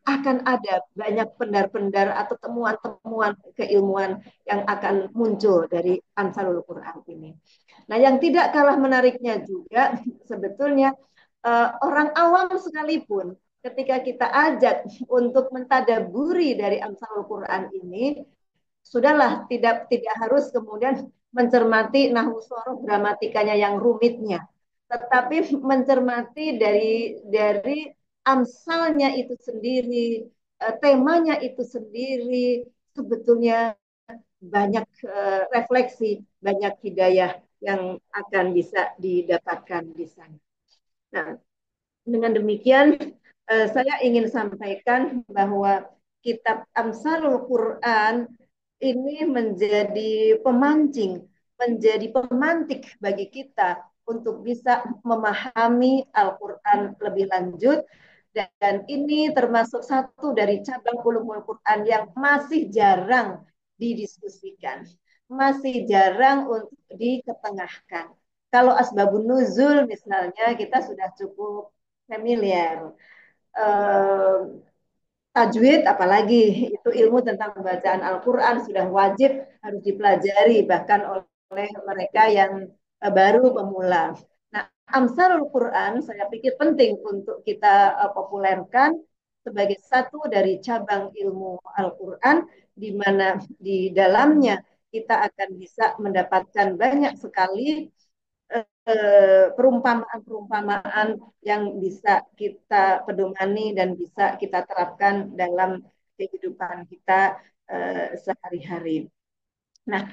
Speaker 2: akan ada banyak pendar-pendar atau temuan-temuan keilmuan yang akan muncul dari Amsalul Quran ini. Nah, yang tidak kalah menariknya juga sebetulnya orang awam sekalipun ketika kita ajak untuk mentadaburi dari Amsalul Quran ini, sudahlah tidak harus kemudian mencermati nahwu sorof gramatikanya yang rumitnya, tetapi mencermati dari amsalnya itu sendiri, temanya itu sendiri, sebetulnya banyak refleksi, banyak hidayah yang akan bisa didapatkan di sana. Nah, dengan demikian saya ingin sampaikan bahwa kitab Amsalul Quran ini menjadi pemancing, menjadi pemantik bagi kita untuk bisa memahami Al-Quran lebih lanjut, dan ini termasuk satu dari cabang ulumul Quran yang masih jarang didiskusikan, masih jarang untuk diketengahkan. Kalau asbabun nuzul misalnya kita sudah cukup familiar. Eh, Tajwid apalagi itu ilmu tentang bacaan Al-Quran sudah wajib harus dipelajari bahkan oleh mereka yang baru pemula. Nah, Amsalul Quran saya pikir penting untuk kita populerkan sebagai satu dari cabang ilmu Al-Quran di mana di dalamnya kita akan bisa mendapatkan banyak sekali perumpamaan-perumpamaan yang bisa kita pedomani dan bisa kita terapkan dalam kehidupan kita sehari-hari. Nah,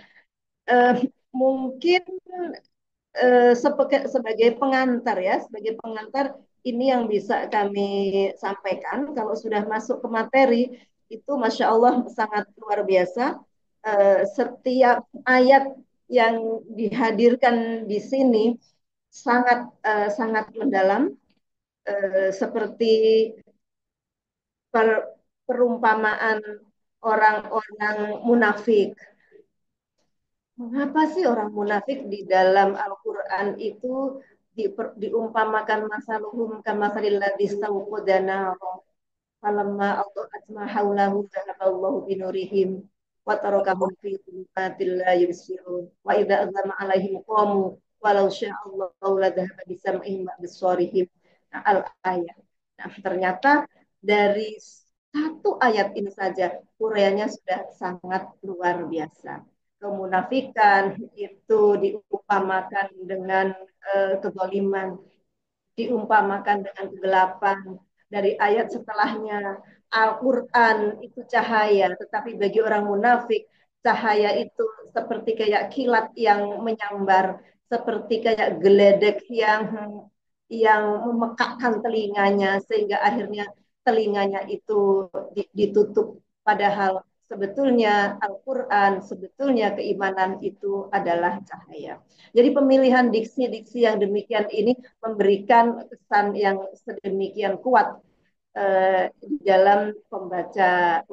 Speaker 2: mungkin sebagai pengantar ya, sebagai pengantar ini yang bisa kami sampaikan. Kalau sudah masuk ke materi itu, masya Allah sangat luar biasa. Setiap ayat yang dihadirkan di sini sangat mendalam, seperti perumpamaan orang-orang munafik. Mengapa sih orang munafik di dalam Al-Quran itu diumpamakan masaluhum kamasalil ladzi stawqada nara falamma adha'at ma haulahu dhahaballahu binurihim wa tarakahum fi dhulumatil la yubsirun wa idza azama alaihim qamu walau sya'allahu la dhahaba bisam'ihim wa absarihim. Al-ayat. Nah, ternyata dari satu ayat ini saja uraiannya sudah sangat luar biasa. Kemunafikan itu diumpamakan dengan kezaliman, diumpamakan dengan kegelapan. Dari ayat setelahnya, Al-Quran itu cahaya, tetapi bagi orang munafik, cahaya itu seperti kayak kilat yang menyambar, seperti kayak geledek yang memekakkan telinganya, sehingga akhirnya telinganya itu ditutup. Padahal sebetulnya Al-Quran, sebetulnya keimanan itu adalah cahaya. Jadi pemilihan diksi-diksi yang demikian ini memberikan kesan yang sedemikian kuat di dalam pembaca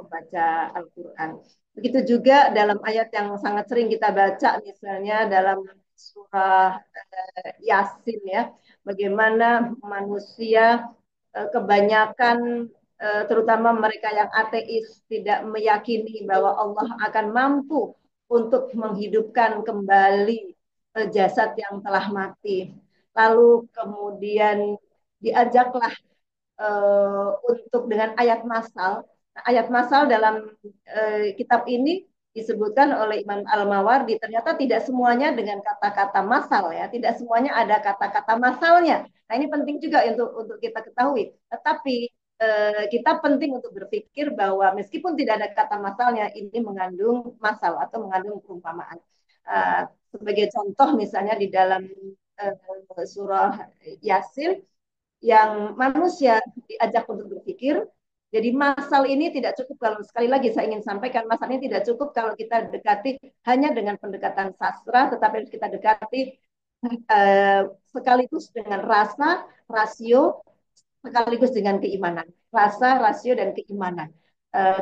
Speaker 2: Al-Quran. Begitu juga dalam ayat yang sangat sering kita baca, misalnya dalam surah Yasin ya, bagaimana manusia kebanyakan terutama mereka yang ateis tidak meyakini bahwa Allah akan mampu untuk menghidupkan kembali jasad yang telah mati. Lalu kemudian diajaklah untuk dengan ayat masal. Nah, ayat masal dalam kitab ini disebutkan oleh Imam Al-Mawardi, ternyata tidak semuanya dengan kata-kata masal ya, tidak semuanya ada kata-kata masalnya. Nah, ini penting juga untuk kita ketahui. Tetapi kita penting untuk berpikir bahwa meskipun tidak ada kata masalnya, ini mengandung masal atau mengandung perumpamaan. Sebagai contoh misalnya di dalam surah Yasin yang manusia diajak untuk berpikir. Jadi masal ini tidak cukup kalau sekali lagi saya ingin sampaikan masal ini tidak cukup kalau kita dekati hanya dengan pendekatan sastra, tetapi harus kita dekati sekaligus dengan rasa, rasio, sekaligus dengan keimanan. Rasa, rasio, dan keimanan.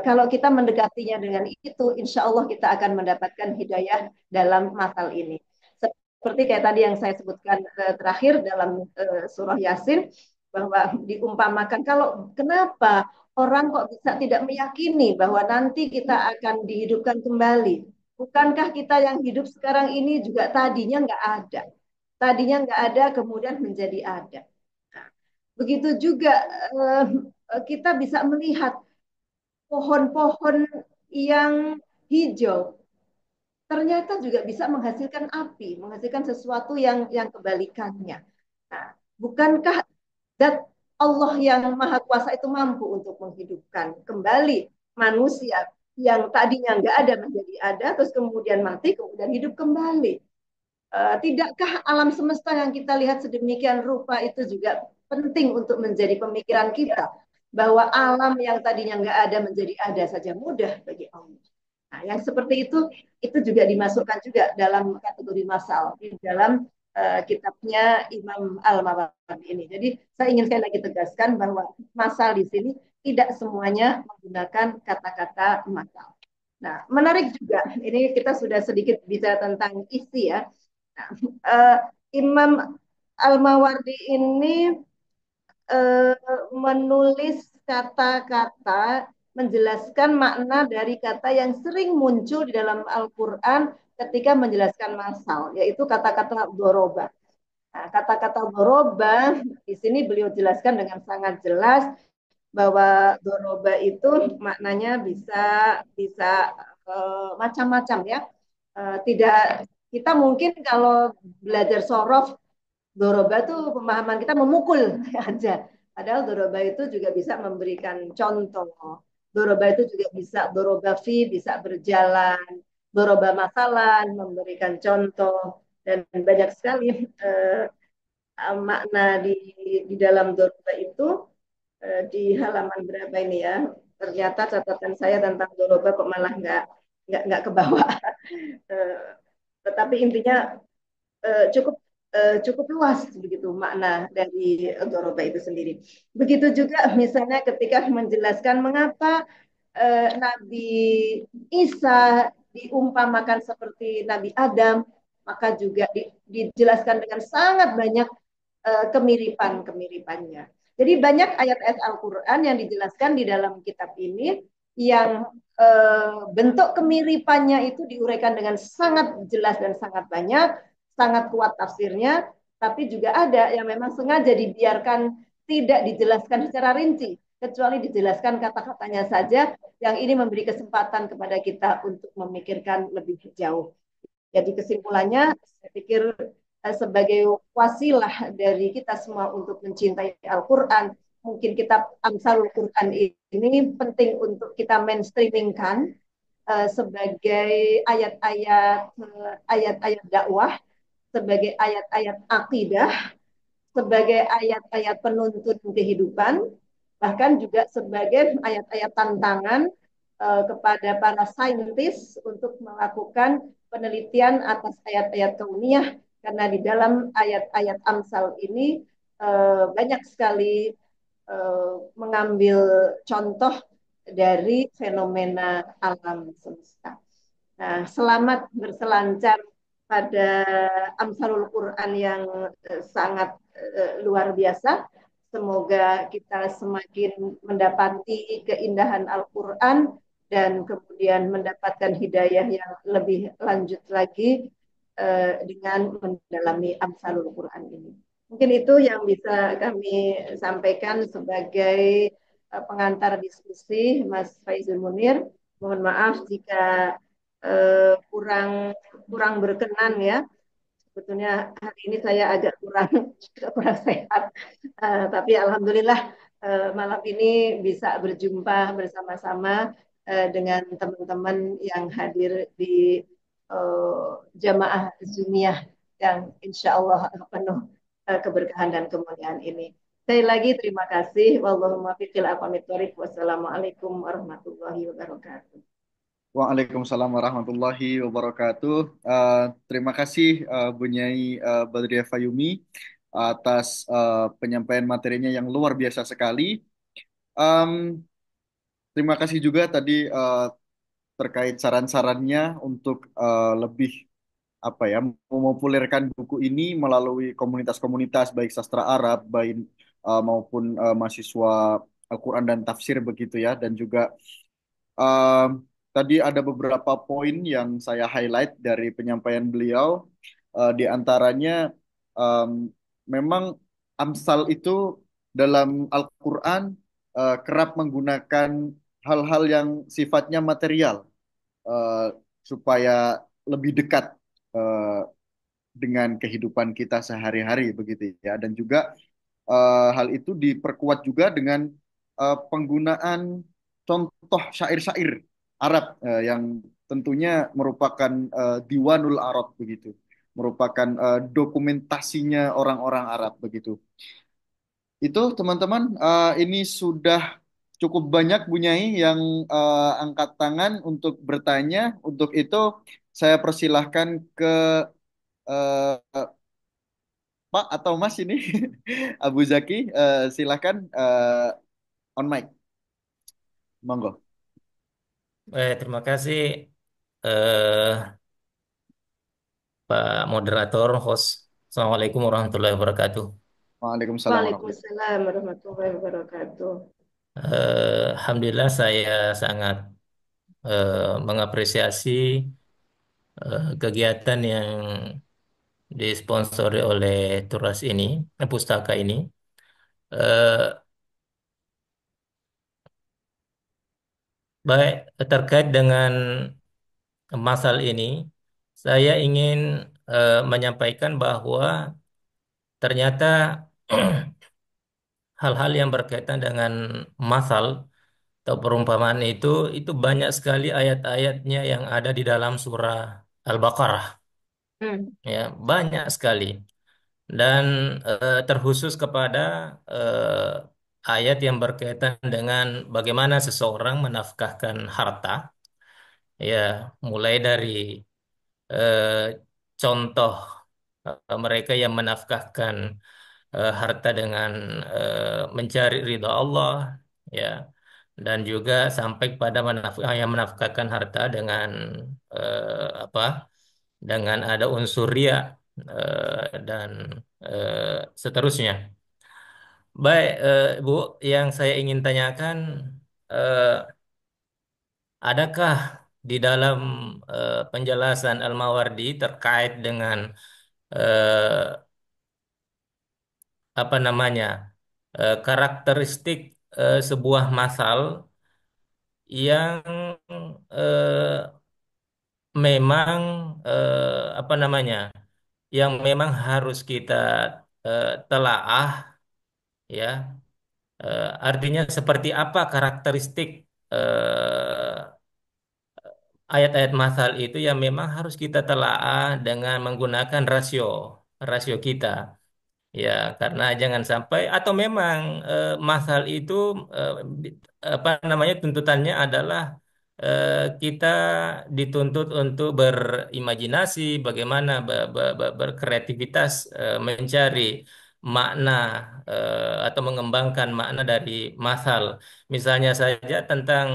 Speaker 2: Kalau kita mendekatinya dengan itu, insya Allah kita akan mendapatkan hidayah dalam masal ini. Seperti kayak tadi yang saya sebutkan terakhir dalam surah Yasin, bahwa diumpamakan kalau kenapa orang kok bisa tidak meyakini bahwa nanti kita akan dihidupkan kembali. Bukankah kita yang hidup sekarang ini juga tadinya nggak ada. Tadinya nggak ada, kemudian menjadi ada. Nah, begitu juga kita bisa melihat pohon-pohon yang hijau ternyata juga bisa menghasilkan api, menghasilkan sesuatu yang kebalikannya. Nah, bukankah zat Allah yang Maha Kuasa itu mampu untuk menghidupkan kembali manusia yang tadinya nggak ada menjadi ada, terus kemudian mati, kemudian hidup kembali. Tidakkah alam semesta yang kita lihat sedemikian rupa itu juga penting untuk menjadi pemikiran kita bahwa alam yang tadinya nggak ada menjadi ada saja mudah bagi Allah. Nah, yang seperti itu juga dimasukkan juga dalam kategori masal di dalam kitabnya Imam Al-Mawardi ini. Jadi saya ingin sekali lagi tegaskan bahwa masal di sini tidak semuanya menggunakan kata-kata masal. Nah, menarik juga, ini kita sudah sedikit bicara tentang isi ya. Nah, Imam Al-Mawardi ini uh, menulis kata-kata menjelaskan makna dari kata yang sering muncul di dalam Al-Quran ketika menjelaskan masal, yaitu kata-kata doroba. Nah, kata-kata doroba di sini beliau jelaskan dengan sangat jelas bahwa doroba itu maknanya bisa bisa macam-macam ya. Tidak kita mungkin kalau belajar sorof doroba itu pemahaman kita memukul aja. Padahal doroba itu juga bisa memberikan contoh. Doroba itu juga bisa doroba fi, bisa berjalan. Doroba masalah, memberikan contoh. Dan banyak sekali makna di dalam doroba itu di halaman berapa ini ya. Ternyata catatan saya tentang doroba kok malah nggak ke bawah. Tetapi intinya cukup cukup luas begitu makna dari doroba itu sendiri. Begitu juga misalnya ketika menjelaskan mengapa Nabi Isa diumpamakan seperti Nabi Adam, maka juga dijelaskan dengan sangat banyak kemiripan-kemiripannya. Jadi banyak ayat-ayat Al-Quran yang dijelaskan di dalam kitab ini yang bentuk kemiripannya itu diuraikan dengan sangat jelas dan sangat banyak, sangat kuat tafsirnya, tapi juga ada yang memang sengaja dibiarkan tidak dijelaskan secara rinci, kecuali dijelaskan kata-katanya saja, yang ini memberi kesempatan kepada kita untuk memikirkan lebih jauh. Jadi kesimpulannya, saya pikir sebagai wasilah dari kita semua untuk mencintai Al-Quran, mungkin kitab Amsalul Quran ini penting untuk kita mainstreamingkan sebagai ayat-ayat dakwah, sebagai ayat-ayat akidah, sebagai ayat-ayat penuntun kehidupan, bahkan juga sebagai ayat-ayat tantangan kepada para saintis untuk melakukan penelitian atas ayat-ayat kauniyah, karena di dalam ayat-ayat Amsal ini banyak sekali mengambil contoh dari fenomena alam semesta. Nah, selamat berselancar pada Amsalul Quran yang sangat luar biasa. Semoga kita semakin mendapati keindahan Al-Quran dan kemudian mendapatkan hidayah yang lebih lanjut lagi dengan mendalami Amsalul Quran ini. Mungkin itu yang bisa kami sampaikan sebagai pengantar diskusi, Mas Faizul Munir. Mohon maaf jika kurang kurang berkenan ya. Sebetulnya hari ini saya agak kurang sehat. Tapi alhamdulillah malam ini bisa berjumpa bersama-sama dengan teman-teman yang hadir di jamaah Zoomiyah yang insya Allah penuh keberkahan dan kemuliaan ini. Sekali lagi terima kasih. Wallahumma fiqil aqwamit thoriq. Wassalamualaikum warahmatullahi wabarakatuh.
Speaker 1: Waalaikumsalam warahmatullahi wabarakatuh. Terima kasih Bu Nyai Badriah Fayumi atas penyampaian materinya yang luar biasa sekali. Em, Terima kasih juga tadi terkait saran-sarannya untuk lebih apa ya mempopulerkan buku ini melalui komunitas-komunitas baik sastra Arab, baik maupun mahasiswa Al-Quran dan tafsir begitu ya, dan juga Um, tadi ada beberapa poin yang saya highlight dari penyampaian beliau. Di antaranya um, memang Amsal itu dalam Al-Quran kerap menggunakan hal-hal yang sifatnya material uh, supaya lebih dekat uh, dengan kehidupan kita sehari-hari begitu ya. Dan juga hal itu diperkuat juga dengan penggunaan contoh syair-syair Arab yang tentunya merupakan Diwanul Arab begitu, merupakan dokumentasinya orang-orang Arab begitu. Itu teman-teman, ini sudah cukup banyak Bu Nyai yang angkat tangan untuk bertanya. Untuk itu saya persilahkan ke eh, Pak atau Mas ini Abu Zaki, silahkan on mic, monggo.
Speaker 6: Terima kasih eh, Pak Moderator, host. Assalamualaikum warahmatullahi wabarakatuh.
Speaker 1: Waalaikumsalam warahmatullahi
Speaker 2: Waalaikumsalam warahmatullahi wabarakatuh.
Speaker 6: Alhamdulillah saya sangat mengapresiasi kegiatan yang disponsori oleh Turas ini, pustaka ini. Eh, Baik, terkait dengan masal ini, saya ingin menyampaikan bahwa ternyata hal-hal yang berkaitan dengan masal atau perumpamaan itu banyak sekali ayat-ayatnya yang ada di dalam surah Al-Baqarah,
Speaker 2: Hmm.
Speaker 6: ya banyak sekali, dan terkhusus kepada ayat yang berkaitan dengan bagaimana seseorang menafkahkan harta, ya mulai dari eh, contoh mereka yang menafkahkan harta dengan mencari ridha Allah, ya, dan juga sampai pada yang menafkahkan harta dengan apa dengan ada unsur riya dan seterusnya. Baik, Bu, yang saya ingin tanyakan, eh, adakah di dalam penjelasan Al-Mawardi terkait dengan eh, apa namanya karakteristik sebuah masal yang eh, memang apa namanya yang memang harus kita telaah, ya. Artinya seperti apa karakteristik ayat-ayat masal itu yang memang harus kita telaah dengan menggunakan rasio kita. Ya, karena jangan sampai atau memang masal itu eh, di- apa namanya tuntutannya adalah kita dituntut untuk berimajinasi, bagaimana berkreativitas mencari makna atau mengembangkan makna dari masal. Misalnya saja tentang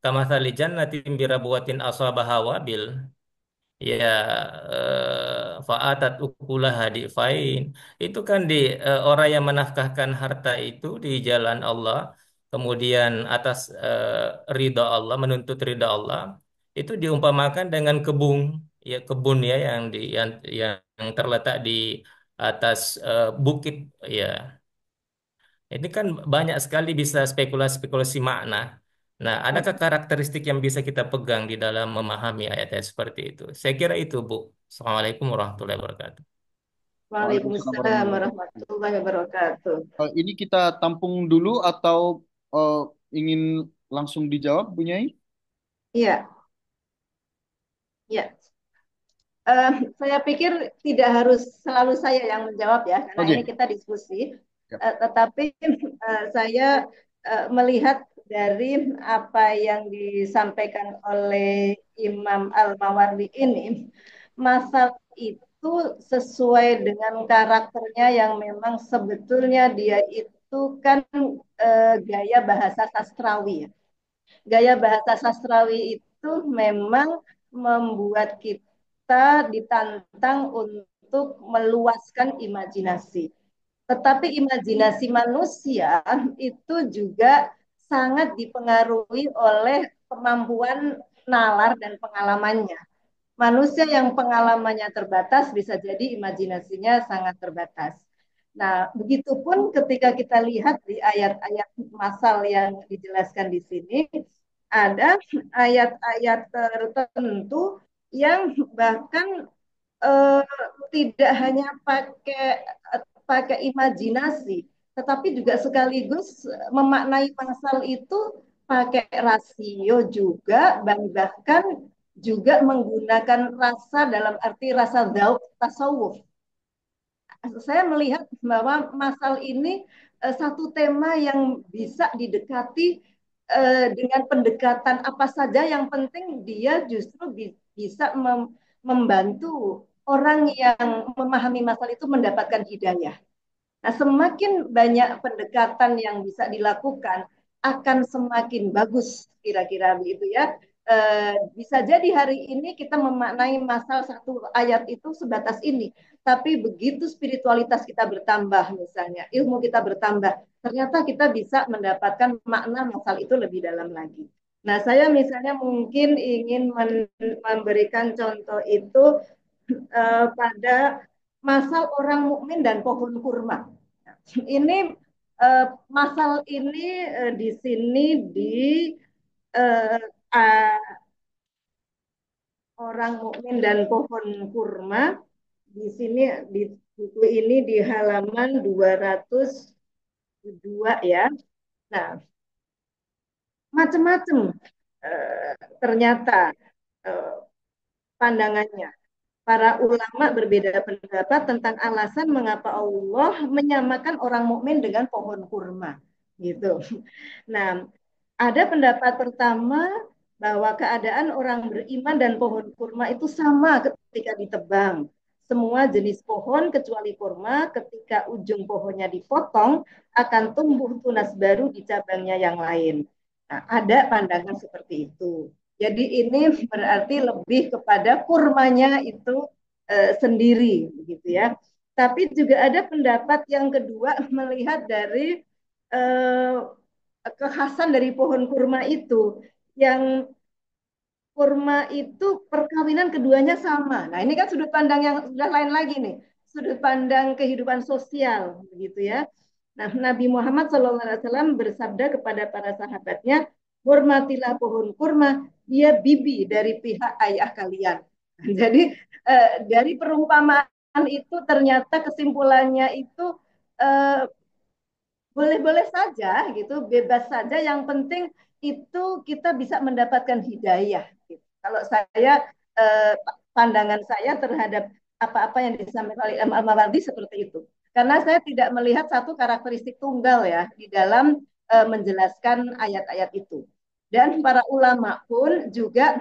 Speaker 6: kamathali jannatin birabuatin ashabaha wabil. ya fa'atat ukulaha difain. Itu kan orang yang menafkahkan harta itu di jalan Allah, kemudian atas ridha Allah, menuntut ridha Allah, itu diumpamakan dengan kebun, ya kebun ya yang terletak di atas bukit, ya. Ini kan banyak sekali bisa spekulasi-spekulasi makna. Nah, adakah karakteristik yang bisa kita pegang di dalam memahami ayat-ayat seperti itu? Saya kira itu, Bu. Assalamualaikum warahmatullahi wabarakatuh.
Speaker 1: Waalaikumsalam
Speaker 2: Waalaikumsalam
Speaker 1: warahmatullahi wabarakatuh.
Speaker 2: warahmatullahi wabarakatuh.
Speaker 1: Ini kita tampung dulu atau eh, ingin langsung dijawab, Bu Nyai?
Speaker 2: Iya, iya. Saya pikir tidak harus selalu saya yang menjawab ya, karena ini
Speaker 1: Oke.
Speaker 2: kita diskusi.
Speaker 1: Ya.
Speaker 2: Tetapi saya melihat dari apa yang disampaikan oleh Imam Al-Mawardi ini, Masal itu sesuai dengan karakternya yang memang sebetulnya dia itu kan gaya bahasa sastrawi ya. Gaya bahasa sastrawi itu memang membuat kita ditantang untuk meluaskan imajinasi. Tetapi imajinasi manusia itu juga sangat dipengaruhi oleh kemampuan nalar dan pengalamannya. Manusia yang pengalamannya terbatas bisa jadi imajinasinya sangat terbatas. Nah, begitupun ketika kita lihat di ayat-ayat masal yang dijelaskan di sini, ada ayat-ayat tertentu yang bahkan eh, tidak hanya pakai pakai imajinasi, tetapi juga sekaligus memaknai masal itu pakai rasio juga, bahkan juga menggunakan rasa dalam arti rasa zauk tasawuf. Saya melihat bahwa masal ini satu tema yang bisa didekati dengan pendekatan apa saja, yang penting dia justru bisa membantu orang yang memahami masal itu mendapatkan hidayah. Nah, semakin banyak pendekatan yang bisa dilakukan, akan semakin bagus kira-kira begitu ya. Bisa jadi hari ini kita memaknai masal satu ayat itu sebatas ini, tapi begitu spiritualitas kita bertambah, misalnya ilmu kita bertambah, ternyata kita bisa mendapatkan makna masal itu lebih dalam lagi. Nah, saya misalnya mungkin ingin memberikan contoh itu pada masal orang mukmin dan pohon kurma. Ini masal ini di sini di uh, uh, orang mukmin dan pohon kurma, di sini di buku ini di halaman 202 ya. Nah, macam-macam ternyata uh, pandangannya. Para ulama berbeda pendapat tentang alasan mengapa Allah menyamakan orang mukmin dengan pohon kurma, gitu. Nah, ada pendapat pertama bahwa keadaan orang beriman dan pohon kurma itu sama ketika ditebang. Semua jenis pohon kecuali kurma, ketika ujung pohonnya dipotong akan tumbuh tunas baru di cabangnya yang lain. Nah, ada pandangan seperti itu. Jadi ini berarti lebih kepada kurmanya itu sendiri, begitu ya. Tapi juga ada pendapat yang kedua melihat dari eh, kekhasan dari pohon kurma itu, yang kurma itu perkawinan keduanya sama. Nah, ini kan sudut pandang yang sudah lain lagi nih, sudut pandang kehidupan sosial, begitu ya. Nah, Nabi Muhammad SAW bersabda kepada para sahabatnya, hormatilah pohon kurma, dia bibi dari pihak ayah kalian. Jadi dari perumpamaan itu ternyata kesimpulannya itu eh, boleh-boleh saja gitu, bebas saja. Yang penting itu kita bisa mendapatkan hidayah. Gitu. Kalau saya pandangan saya terhadap apa-apa yang disampaikan oleh Al-Mawardi seperti itu. Karena saya tidak melihat satu karakteristik tunggal ya di dalam menjelaskan ayat-ayat itu. Dan para ulama pun juga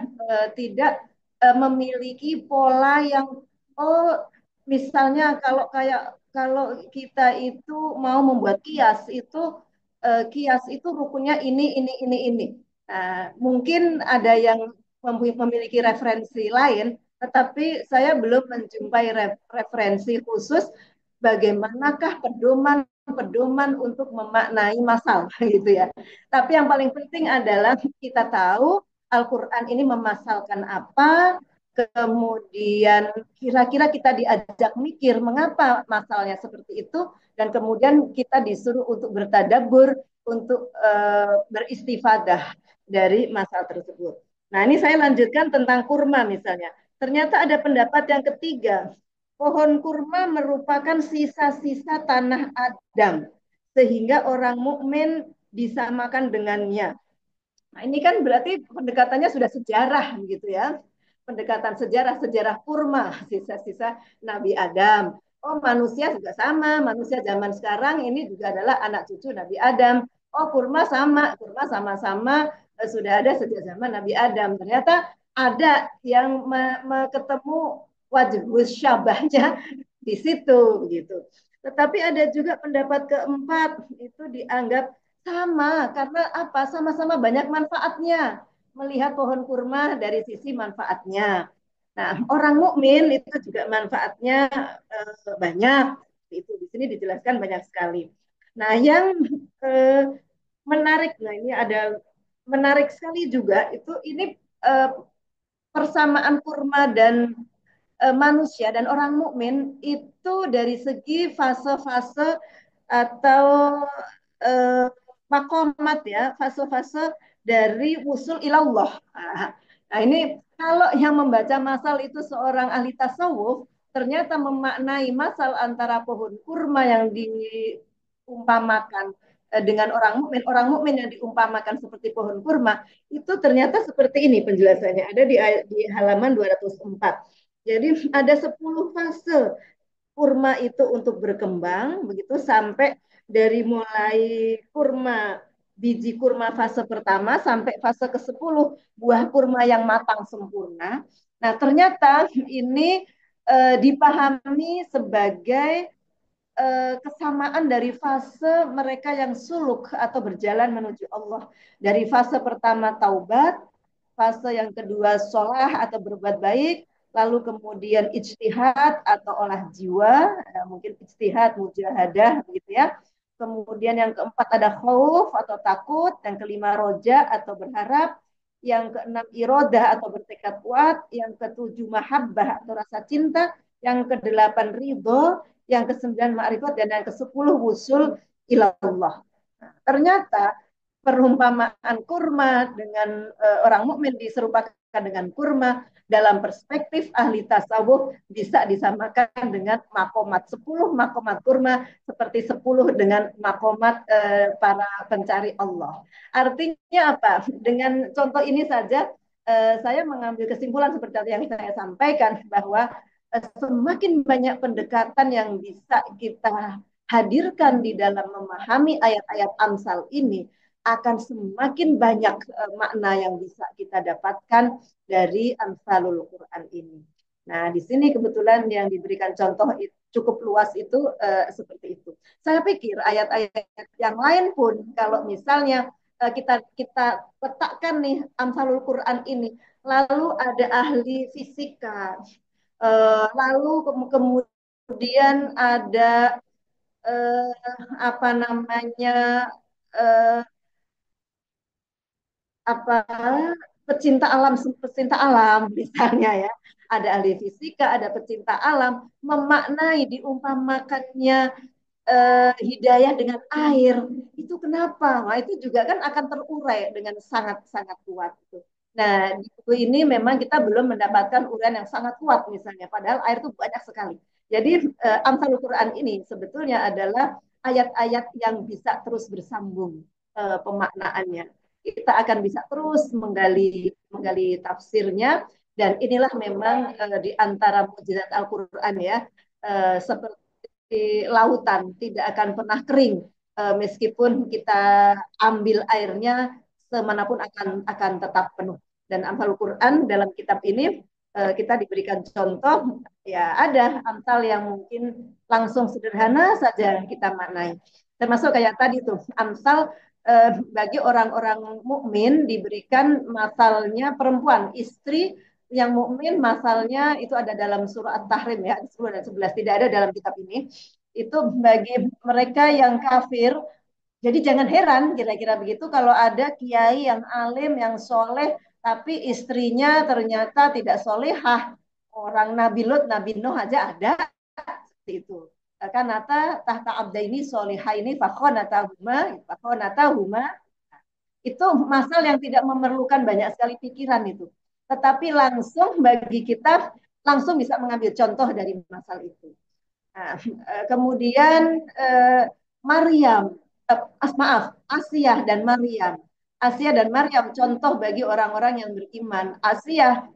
Speaker 2: tidak memiliki pola yang oh misalnya kalau kita itu mau membuat kias itu kias itu rukunnya ini. Nah, mungkin ada yang memiliki referensi lain, tetapi saya belum menjumpai referensi khusus bagaimanakah pedoman untuk memaknai masal gitu ya. Tapi yang paling penting adalah kita tahu Al-Quran ini memasalkan apa, kemudian kira-kira kita diajak mikir mengapa masalahnya seperti itu, dan kemudian kita disuruh untuk bertadabbur, untuk beristifadah dari masal tersebut. Nah, ini saya lanjutkan tentang kurma misalnya. Ternyata ada pendapat yang ketiga. Pohon kurma merupakan sisa-sisa tanah Adam, sehingga orang mukmin disamakan dengannya. Nah, ini kan berarti pendekatannya sudah sejarah gitu ya. Pendekatan sejarah kurma, sisa-sisa Nabi Adam. Oh, manusia juga sama, manusia zaman sekarang ini juga adalah anak cucu Nabi Adam. Oh, kurma sama-sama sudah ada sejak zaman Nabi Adam. Ternyata ada yang ketemu wajib syabahnya di situ begitu. Tetapi ada juga pendapat keempat, itu dianggap sama, karena apa? Sama-sama banyak manfaatnya. Melihat pohon kurma dari sisi manfaatnya. Nah, orang mukmin itu juga manfaatnya banyak. Itu di sini dijelaskan banyak sekali. Nah, yang menarik, nah ini ada menarik sekali juga itu ini persamaan kurma dan manusia dan orang mukmin itu dari segi fase-fase atau eh, makomat ya, fase-fase dari wusul ilallah. Nah, ini kalau yang membaca masal itu seorang ahli tasawuf, ternyata memaknai masal antara pohon kurma yang diumpamakan dengan orang mukmin yang diumpamakan seperti pohon kurma, itu ternyata seperti ini penjelasannya, ada di halaman 204. Jadi ada 10 fase kurma itu untuk berkembang, begitu sampai dari mulai biji kurma fase pertama sampai fase ke-10 buah kurma yang matang sempurna. Nah, ternyata ini dipahami sebagai kesamaan dari fase mereka yang suluk atau berjalan menuju Allah. Dari fase pertama taubat, fase yang kedua sholah atau berbuat baik, lalu kemudian ijtihad atau olah jiwa, mungkin ijtihad, mujahadah gitu ya. Kemudian yang keempat ada khauf atau takut, yang kelima roja atau berharap, yang keenam irodah atau bertekad kuat, yang ketujuh mahabbah atau rasa cinta, yang kedelapan ridho, yang kesembilan ma'rifat, dan yang kesepuluh wusul ilallah. Nah, ternyata perumpamaan kurma dengan orang mukmin diserupakan dengan kurma dalam perspektif ahli tasawuf bisa disamakan dengan makomat 10 makomat kurma seperti 10 dengan makomat para pencari Allah. Artinya apa? Dengan contoh ini saja saya mengambil kesimpulan seperti yang saya sampaikan bahwa semakin banyak pendekatan yang bisa kita hadirkan di dalam memahami ayat-ayat Amsal ini, akan semakin banyak makna yang bisa kita dapatkan dari Amsalul Quran ini. Nah, di sini kebetulan yang diberikan contoh cukup luas itu seperti itu. Saya pikir ayat-ayat yang lain pun kalau misalnya kita letakkan nih Amsalul Quran ini, lalu ada ahli fisika, lalu kemudian ada apa namanya eh, apa pecinta alam misalnya ya, ada ahli fisika, ada pecinta alam memaknai diumpamakannya hidayah dengan air itu kenapa? Nah, itu juga kan akan terurai dengan sangat-sangat kuat itu. Nah, di buku ini memang kita belum mendapatkan uraian yang sangat kuat misalnya, padahal air itu banyak sekali. Jadi Amsalul Quran ini sebetulnya adalah ayat-ayat yang bisa terus bersambung pemaknaannya. Kita akan bisa terus menggali menggali tafsirnya, dan inilah memang di antara mukjizat Al-Quran ya, seperti lautan tidak akan pernah kering meskipun kita ambil airnya semanapun akan tetap penuh. Dan Amsal Quran dalam kitab ini kita diberikan contoh, ya ada amsal yang mungkin langsung sederhana saja kita maknai. Termasuk kayak tadi tuh amsal bagi orang-orang mukmin diberikan masalnya perempuan, istri yang mukmin masalnya itu ada dalam surah At-Tahrim ya, 10 dan 11, tidak ada dalam kitab ini. Itu bagi mereka yang kafir. Jadi jangan heran kira-kira begitu kalau ada kiai yang alim, yang soleh, tapi istrinya ternyata tidak solehah. Orang Nabi Lut, Nabi Nuh aja ada seperti itu. Kanata tahta abdaini solihaini fakhonatahuma itu masal yang tidak memerlukan banyak sekali pikiran itu. Tetapi langsung bagi kita langsung bisa mengambil contoh dari masal itu. Nah, kemudian Maryam, maaf, Asia dan Maryam. Asia dan Maryam contoh bagi orang-orang yang beriman. Asia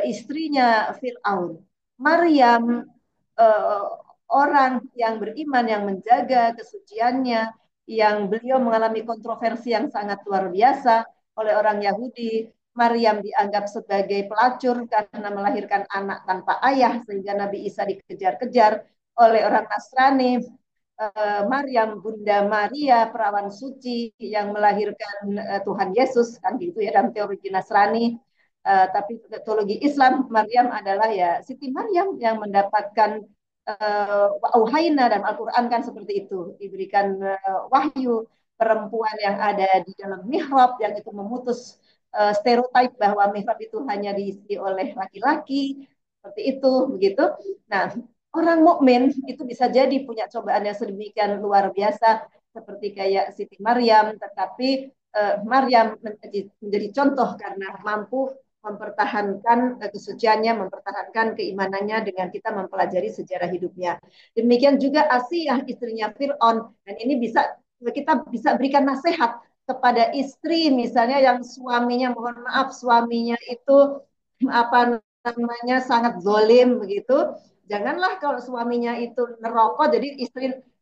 Speaker 2: istrinya Fir'aun. Maryam eh, orang yang beriman yang menjaga kesuciannya, yang beliau mengalami kontroversi yang sangat luar biasa oleh orang Yahudi. Maryam dianggap sebagai pelacur karena melahirkan anak tanpa ayah sehingga Nabi Isa dikejar-kejar oleh orang Nasrani. Maryam Bunda Maria perawan suci yang melahirkan Tuhan Yesus kan gitu ya dalam teologi Nasrani. Tapi teologi Islam Maryam adalah ya Siti Maryam yang mendapatkan wahayna dan Al-Quran kan seperti itu diberikan wahyu perempuan yang ada di dalam mihrab yang itu memutus stereotip bahwa mihrab itu hanya diisi oleh laki-laki seperti itu begitu. Nah, orang mukmin itu bisa jadi punya cobaan yang sedemikian luar biasa seperti kayak Siti Maryam, tetapi Maryam menjadi contoh karena mampu mempertahankan kesuciannya, mempertahankan keimanannya dengan kita mempelajari sejarah hidupnya. Demikian juga Asiyah, istrinya Fir'aun, dan ini kita bisa berikan nasihat kepada istri misalnya yang suaminya, mohon maaf, suaminya itu apa namanya sangat zolim begitu. Janganlah kalau suaminya itu nerokok, jadi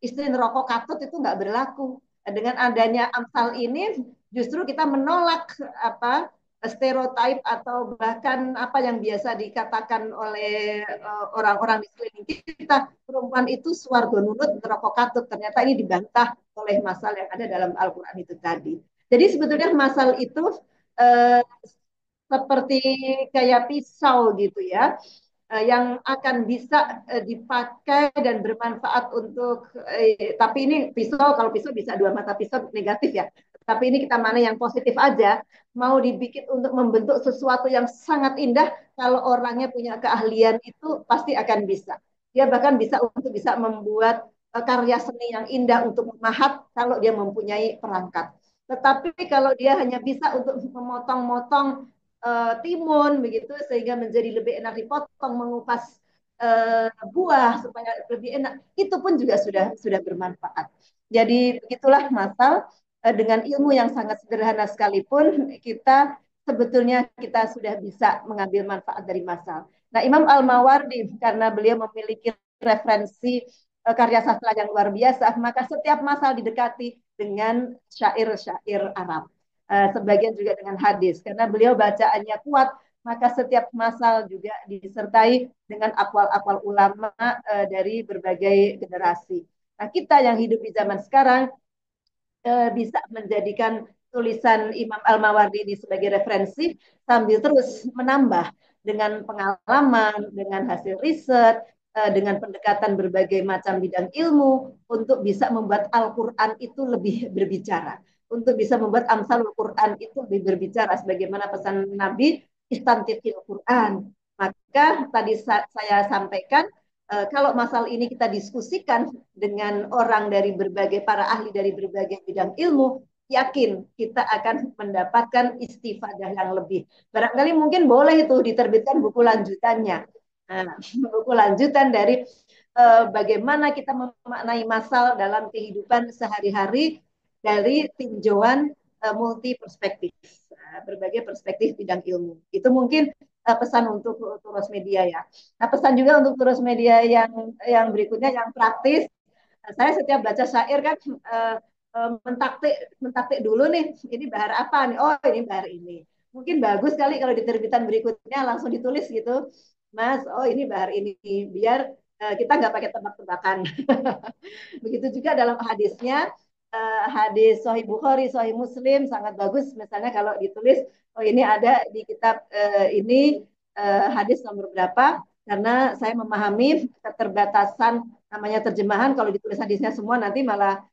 Speaker 2: istri nerokok katut itu nggak berlaku. Dengan adanya Amsal ini, justru kita menolak apa stereotip atau bahkan apa yang biasa dikatakan oleh orang-orang di sekeliling kita, perempuan itu swarga nunut neraka katut. Ternyata ini dibantah oleh masal yang ada dalam Al-Quran itu tadi. Jadi sebetulnya masal itu uh, seperti kayak pisau gitu ya, yang akan bisa dipakai dan bermanfaat untuk tapi ini pisau, kalau pisau bisa dua mata pisau negatif ya, tapi ini kita mana yang positif aja, mau dibikin untuk membentuk sesuatu yang sangat indah. Kalau orangnya punya keahlian itu pasti akan bisa, dia bahkan bisa untuk bisa membuat karya seni yang indah untuk memahat kalau dia mempunyai perangkat. Tetapi kalau dia hanya bisa untuk memotong-motong timun begitu sehingga menjadi lebih enak dipotong, mengupas buah supaya lebih enak, itu pun juga sudah bermanfaat. Jadi begitulah masal dengan ilmu yang sangat sederhana sekalipun kita sebetulnya kita sudah bisa mengambil manfaat dari masal. Nah, Imam Al-Mawardi karena beliau memiliki referensi karya sastra yang luar biasa, maka setiap masal didekati dengan syair-syair Arab. Sebagian juga dengan hadis karena beliau bacaannya kuat, maka setiap masal juga disertai dengan akwal-akwal ulama dari berbagai generasi. Nah, kita yang hidup di zaman sekarang bisa menjadikan tulisan Imam Al-Mawardi ini sebagai referensi sambil terus menambah dengan pengalaman, dengan hasil riset, dengan pendekatan berbagai macam bidang ilmu untuk bisa membuat Al-Quran itu lebih berbicara, untuk bisa membuat Amsalul Quran itu lebih berbicara sebagaimana pesan Nabi istantiqil Quran. Maka tadi saya sampaikan kalau masalah ini kita diskusikan dengan orang dari berbagai para ahli dari berbagai bidang ilmu, yakin kita akan mendapatkan istifadah yang lebih. Barangkali mungkin boleh itu diterbitkan buku lanjutannya. Nah, buku lanjutan dari bagaimana kita memaknai masal dalam kehidupan sehari-hari dari tinjauan multi perspektif, berbagai perspektif bidang ilmu. Itu mungkin pesan untuk Turos Media ya. Nah, pesan juga untuk Turos Media yang berikutnya yang praktis. Saya setiap baca syair kan mentaktik dulu nih, ini bahar apa nih? Oh, ini bahar ini. Mungkin bagus kali kalau di terbitan berikutnya langsung ditulis gitu, Mas. Oh, ini bahar ini, biar kita nggak pakai tebak-tebakan. Begitu juga dalam hadisnya, hadis Sahih Bukhari, Sahih Muslim sangat bagus. Misalnya kalau ditulis, oh ini ada di kitab ini hadis nomor berapa, karena saya memahami keterbatasan namanya terjemahan. Kalau ditulis hadisnya semua nanti malah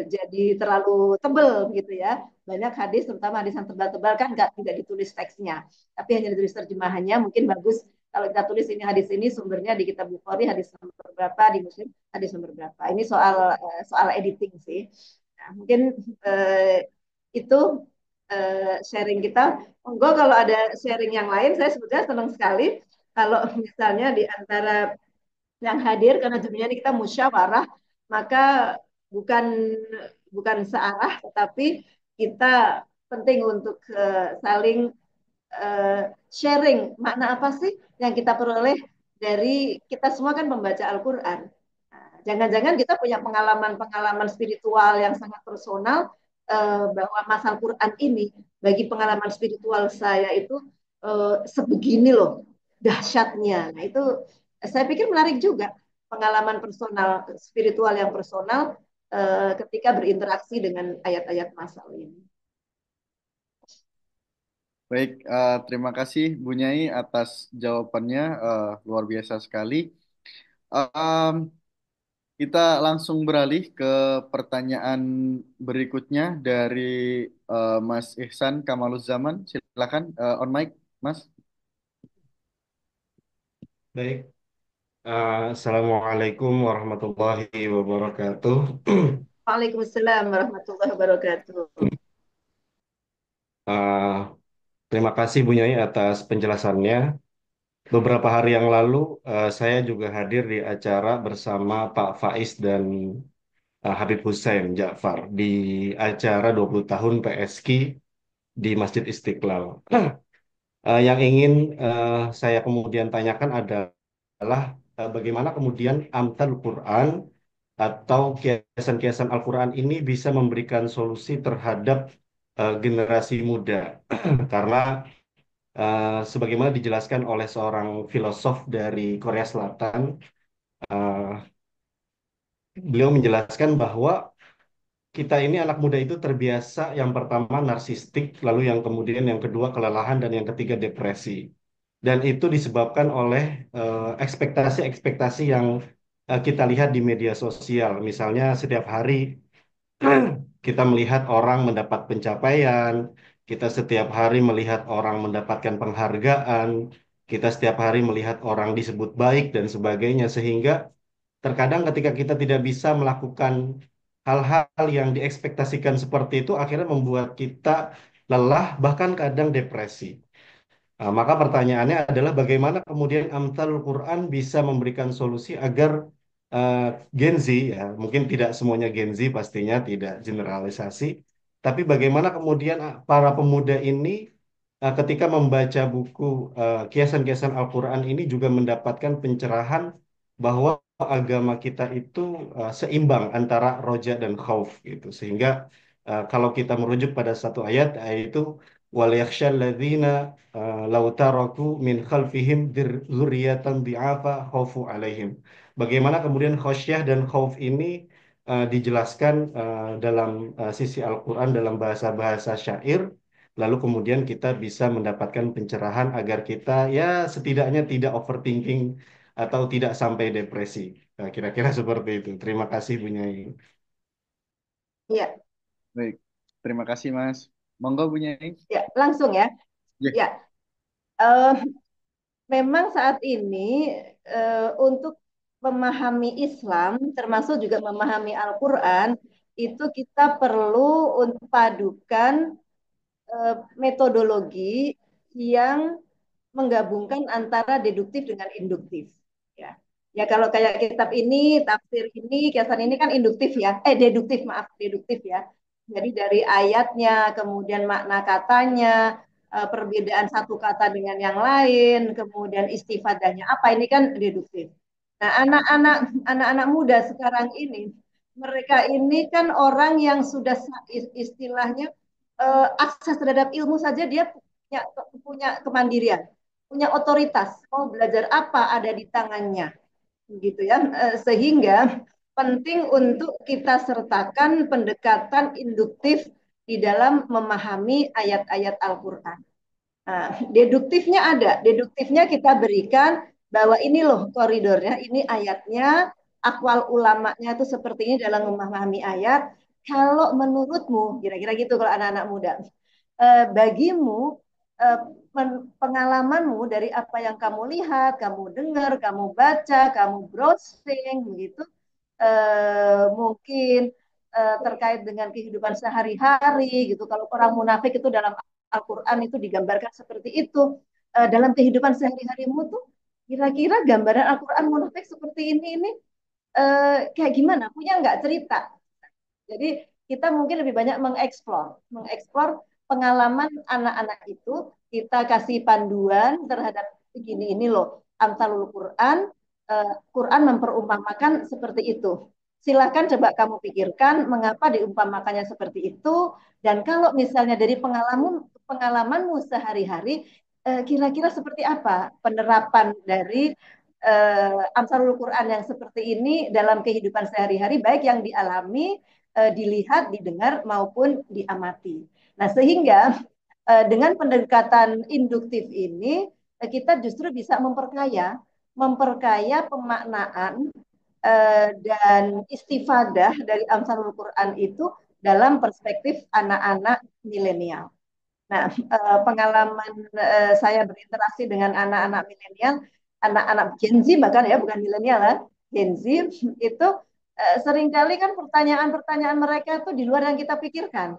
Speaker 2: jadi terlalu tebel gitu ya. Banyak hadis, terutama hadis yang tebal-tebal kan nggak tidak ditulis teksnya, tapi hanya ditulis terjemahannya. Mungkin bagus kalau kita tulis ini hadis ini sumbernya di kitab Bukhari hadis nomor berapa, di Muslim hadis nomor berapa. Ini soal editing sih. Nah, mungkin itu sharing kita. Monggo kalau ada sharing yang lain, saya sebetulnya senang sekali kalau misalnya di antara yang hadir, karena jadinya kita musyawarah, maka bukan bukan searah, tetapi kita penting untuk saling sharing makna apa sih yang kita peroleh dari kita semua kan membaca Al-Quran. Jangan-jangan kita punya pengalaman-pengalaman spiritual yang sangat personal, bahwa masa Al-Quran ini bagi pengalaman spiritual saya itu sebegini loh dahsyatnya. Nah itu saya pikir menarik juga pengalaman personal spiritual yang personal ketika berinteraksi dengan ayat-ayat masal ini.
Speaker 1: Baik, terima kasih Bu Nyai atas jawabannya, luar biasa sekali. Em, kita langsung beralih ke pertanyaan berikutnya dari Mas Ihsan Kamaluzzaman. Silakan, on mic, Mas.
Speaker 7: Baik, Assalamualaikum warahmatullahi wabarakatuh.
Speaker 2: Waalaikumsalam warahmatullahi wabarakatuh.
Speaker 7: Eh, Terima kasih Bu Nyai atas penjelasannya. Beberapa hari yang lalu saya juga hadir di acara bersama Pak Faiz dan Habib Hussein Ja'far di acara 20 tahun PSQ di Masjid Istiqlal. Yang ingin saya kemudian tanyakan adalah bagaimana kemudian Amtal Quran atau kiasan-kiasan Al-Quran ini bisa memberikan solusi terhadap generasi muda. Karena sebagaimana dijelaskan oleh seorang filosof dari Korea Selatan, eh, beliau menjelaskan bahwa kita ini anak muda itu terbiasa yang pertama narsistik, lalu yang kemudian yang kedua kelelahan, dan yang ketiga depresi. Dan itu disebabkan oleh ekspektasi-ekspektasi yang kita lihat di media sosial. Misalnya setiap hari kita melihat orang mendapat pencapaian, kita setiap hari melihat orang mendapatkan penghargaan, kita setiap hari melihat orang disebut baik dan sebagainya, sehingga terkadang ketika kita tidak bisa melakukan hal-hal yang diekspektasikan seperti itu, akhirnya membuat kita lelah, bahkan kadang depresi. Maka pertanyaannya adalah bagaimana kemudian Amtalul Quran bisa memberikan solusi agar eh, Gen Z, ya mungkin tidak semuanya Gen Z pastinya, tidak generalisasi, tapi bagaimana kemudian para pemuda ini ketika membaca buku kiasan-kiasan Al-Quran ini juga mendapatkan pencerahan bahwa agama kita itu seimbang antara roja dan khauf gitu. Sehingga kalau kita merujuk pada satu ayat, yaitu wal yakhshal ladzina law taraku min khalfihim dzurriyyatan dhi'afa khaufu alaihim. Bagaimana kemudian khosyah dan khauf ini dijelaskan dalam sisi Al-Quran dalam bahasa-bahasa syair, lalu kemudian kita bisa mendapatkan pencerahan agar kita ya setidaknya tidak overthinking atau tidak sampai depresi. Nah, kira-kira seperti itu. Terima kasih Bu Nyai.
Speaker 2: Ya,
Speaker 1: Baik, terima kasih Mas. Monggo Bu Nyai.
Speaker 2: ya langsung ya.
Speaker 1: Ya.
Speaker 2: Ya, eh, memang saat ini untuk memahami Islam, termasuk juga memahami Al-Quran, itu kita perlu untuk padukan metodologi yang menggabungkan antara deduktif dengan induktif. Ya, ya kalau kayak kitab ini, tafsir ini, kiasan ini kan induktif ya, deduktif maaf, deduktif ya. Jadi dari ayatnya, kemudian makna katanya, perbedaan satu kata dengan yang lain, kemudian istifadahnya apa, ini kan deduktif. Nah, anak-anak muda sekarang ini, mereka ini kan orang yang sudah istilahnya akses terhadap ilmu saja dia punya kemandirian, punya otoritas, mau belajar apa ada di tangannya, gitu ya. Sehingga penting untuk kita sertakan pendekatan induktif di dalam memahami ayat-ayat Al-Quran. Nah, deduktifnya ada. Deduktifnya kita berikan bahwa ini loh koridornya, ini ayatnya, akwal ulamanya itu seperti ini dalam memahami ayat. Kalau menurutmu, kira-kira gitu kalau anak-anak muda, bagimu eh, pengalamanmu dari apa yang kamu lihat, kamu dengar, kamu baca, kamu browsing, gitu, mungkin terkait dengan kehidupan sehari-hari, gitu. Kalau orang munafik itu dalam Al-Quran itu digambarkan seperti itu. Dalam kehidupan sehari-harimu tuh kira-kira gambaran Al-Quran munafik seperti ini kayak gimana? Punya nggak cerita? Jadi kita mungkin lebih banyak mengeksplor pengalaman anak-anak itu, kita kasih panduan terhadap begini ini loh, Amsalul Quran, Quran memperumpamakan seperti itu. Silakan coba kamu pikirkan mengapa diumpamakannya seperti itu, dan kalau misalnya dari pengalamanmu sehari-hari, kira-kira seperti apa penerapan dari Amsalul Quran yang seperti ini dalam kehidupan sehari-hari, baik yang dialami, dilihat, didengar maupun diamati. Nah, sehingga dengan pendekatan induktif ini kita justru bisa memperkaya pemaknaan dan istifadah dari Amsalul Quran itu dalam perspektif anak-anak milenial. Nah, pengalaman saya berinteraksi dengan anak-anak milenial, anak-anak Gen Z bahkan ya, bukan milenial ya, Gen Z itu seringkali kan pertanyaan-pertanyaan mereka tuh di luar yang kita pikirkan.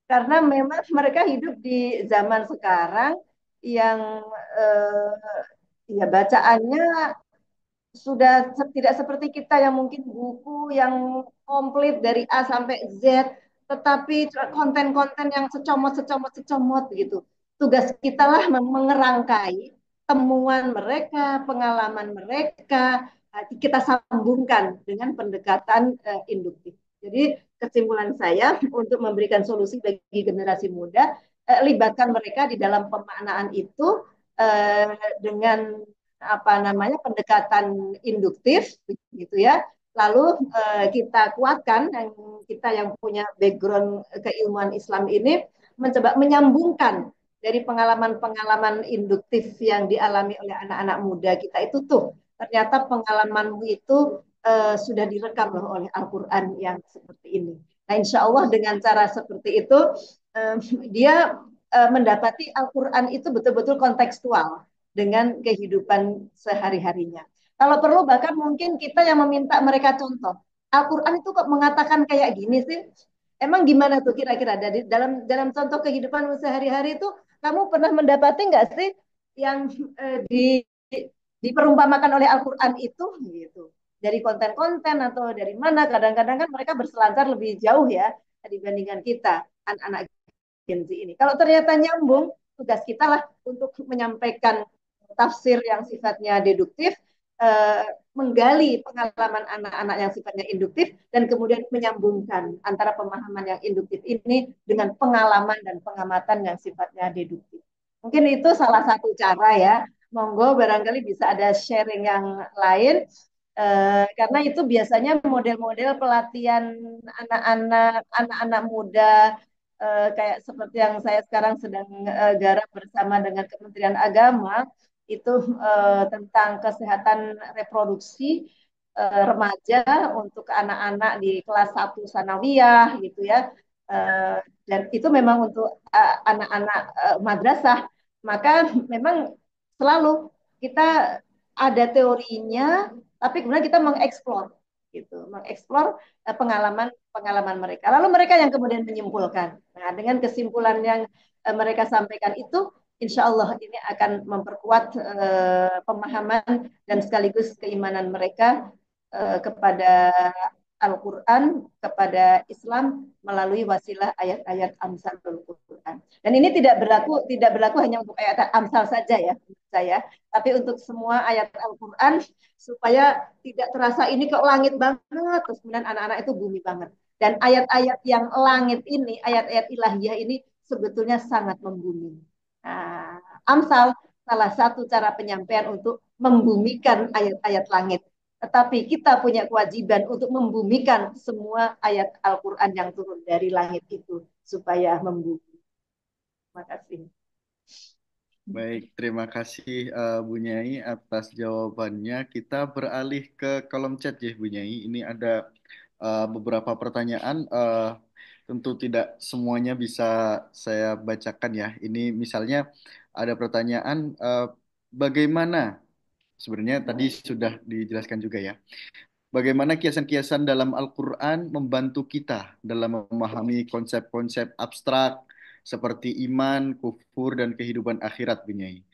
Speaker 2: Karena memang mereka hidup di zaman sekarang yang ya bacaannya sudah tidak seperti kita yang mungkin buku yang komplit dari A sampai Z, tetapi konten-konten yang secomot gitu. Tugas kita lah mengerangkai temuan mereka, pengalaman mereka, kita sambungkan dengan pendekatan induktif. Jadi kesimpulan saya untuk memberikan solusi bagi generasi muda, libatkan mereka di dalam pemaknaan itu dengan apa namanya pendekatan induktif gitu ya. Lalu kita kuatkan yang kita yang punya background keilmuan Islam ini mencoba menyambungkan dari pengalaman-pengalaman induktif yang dialami oleh anak-anak muda kita itu tuh ternyata pengalamanmu itu sudah direkam loh oleh Al-Quran yang seperti ini. Nah, insya Allah dengan cara seperti itu uh, dia mendapati Al-Quran itu betul-betul kontekstual dengan kehidupan sehari-harinya. Kalau perlu bahkan mungkin kita yang meminta mereka contoh. Al-Quran itu kok mengatakan kayak gini sih? Emang gimana tuh kira-kira dari dalam contoh kehidupan sehari-hari itu kamu pernah mendapati nggak sih yang diperumpamakan oleh Al-Quran itu gitu? Dari konten-konten atau dari mana? Kadang-kadang kan mereka berselancar lebih jauh ya dibandingkan kita anak-anak Gen Z ini. Kalau ternyata nyambung, tugas kita lah untuk menyampaikan tafsir yang sifatnya deduktif, eh, menggali pengalaman anak-anak yang sifatnya induktif, dan kemudian menyambungkan antara pemahaman yang induktif ini dengan pengalaman dan pengamatan yang sifatnya deduktif. Mungkin itu salah satu cara ya. Monggo barangkali bisa ada sharing yang lain. Karena itu biasanya model-model pelatihan anak-anak muda kayak seperti yang saya sekarang sedang garap bersama dengan Kementerian Agama itu tentang kesehatan reproduksi remaja untuk anak-anak di kelas 1 sanawiyah gitu ya. Dan itu memang untuk anak-anak madrasah. Maka memang selalu kita ada teorinya, tapi kemudian kita mengeksplor gitu, mengeksplor pengalaman mereka. Lalu mereka yang kemudian menyimpulkan. Nah, dengan kesimpulan yang mereka sampaikan itu, insya Allah ini akan memperkuat pemahaman dan sekaligus keimanan mereka kepada Al-Quran, kepada Islam melalui wasilah ayat-ayat Amsalul Quran. Dan ini tidak berlaku hanya untuk ayat Amsal saja ya, saya, tapi untuk semua ayat Al-Quran supaya tidak terasa ini kok langit banget, terus kemudian anak-anak itu bumi banget. Dan ayat-ayat yang langit ini, ayat-ayat ilahiyah ini sebetulnya sangat membumi. Nah, Amsal salah satu cara penyampaian untuk membumikan ayat-ayat langit. Tetapi kita punya kewajiban untuk membumikan semua ayat Al-Quran yang turun dari langit itu supaya membumi. Terima kasih.
Speaker 1: Baik, terima kasih Bu Nyai atas jawabannya. Kita beralih ke kolom chat ya Bu Nyai. Ini ada beberapa pertanyaan. Tentu tidak semuanya bisa saya bacakan ya. Ini misalnya ada pertanyaan, bagaimana, sebenarnya tadi sudah dijelaskan juga ya. Bagaimana kiasan-kiasan dalam Al-Quran membantu kita dalam memahami konsep-konsep abstrak seperti iman, kufur, dan kehidupan akhirat, Bu Nyai.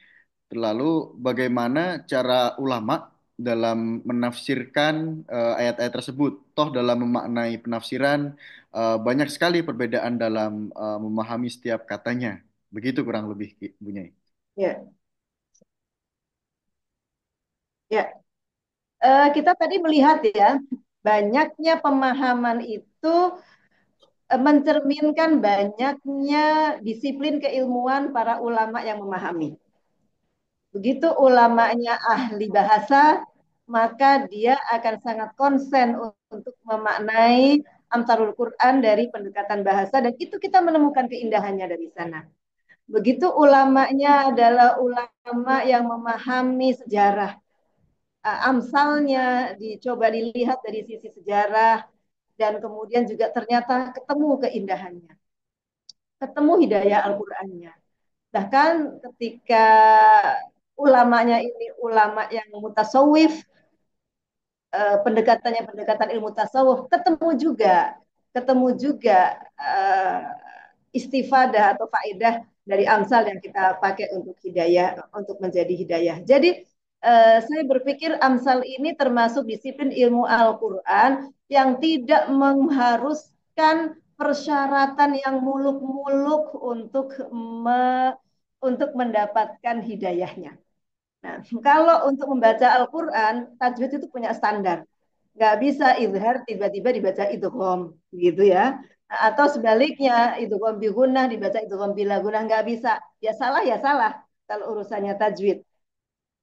Speaker 1: Lalu bagaimana cara ulama dalam menafsirkan ayat-ayat tersebut? Toh dalam memaknai penafsiran banyak sekali perbedaan dalam memahami setiap katanya. Begitu kurang lebih, Bu Nyai.
Speaker 2: Ya, ya. Kita tadi melihat ya, banyaknya pemahaman itu mencerminkan banyaknya disiplin keilmuan para ulama yang memahami. Begitu ulamanya ahli bahasa, maka dia akan sangat konsen untuk memaknai Amsalul Quran dari pendekatan bahasa, dan itu kita menemukan keindahannya dari sana. Begitu ulamanya adalah ulama yang memahami sejarah, amsalnya dicoba dilihat dari sisi sejarah, dan kemudian juga ternyata ketemu keindahannya, ketemu hidayah Al-Qur'annya. Bahkan ketika ulamanya ini ulama yang mutasawif, pendekatannya pendekatan ilmu tasawuf, ketemu juga istifadah atau faedah dari amsal yang kita pakai untuk hidayah, untuk menjadi hidayah. Jadi saya berpikir amsal ini termasuk disiplin ilmu Al-Quran yang tidak mengharuskan persyaratan yang muluk-muluk untuk mendapatkan hidayahnya. Nah, kalau untuk membaca Al-Quran, tajwid itu punya standar. Nggak bisa izhar tiba-tiba dibaca idgham, gitu ya. Atau sebaliknya, idgham bi gunnah dibaca idgham bila gunnah, nggak bisa. Ya salah kalau urusannya tajwid.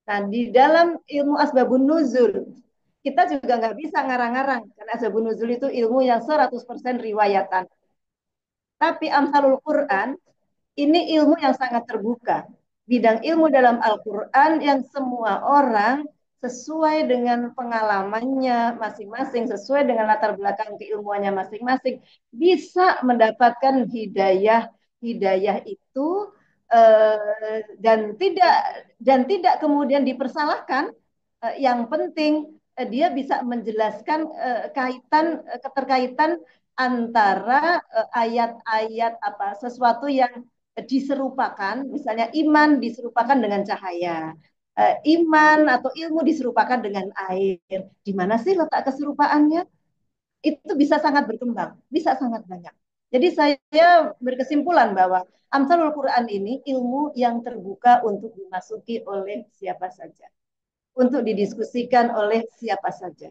Speaker 2: Nah, di dalam ilmu asbabun nuzul, kita juga nggak bisa ngarang-ngarang. Karena asbabun nuzul itu ilmu yang 100% riwayatan. Tapi Amsalul Quran ini ilmu yang sangat terbuka. Bidang ilmu dalam Al-Quran yang semua orang sesuai dengan pengalamannya masing-masing, sesuai dengan latar belakang keilmuannya masing-masing, bisa mendapatkan hidayah itu, dan tidak kemudian dipersalahkan. Yang penting dia bisa menjelaskan keterkaitan antara ayat-ayat apa sesuatu yang diserupakan, misalnya iman diserupakan dengan cahaya, iman atau ilmu diserupakan dengan air. Di mana sih letak keserupaannya? Itu bisa sangat berkembang, bisa sangat banyak. Jadi saya berkesimpulan bahwa Amsalul Quran ini ilmu yang terbuka untuk dimasuki oleh siapa saja, untuk didiskusikan oleh siapa saja.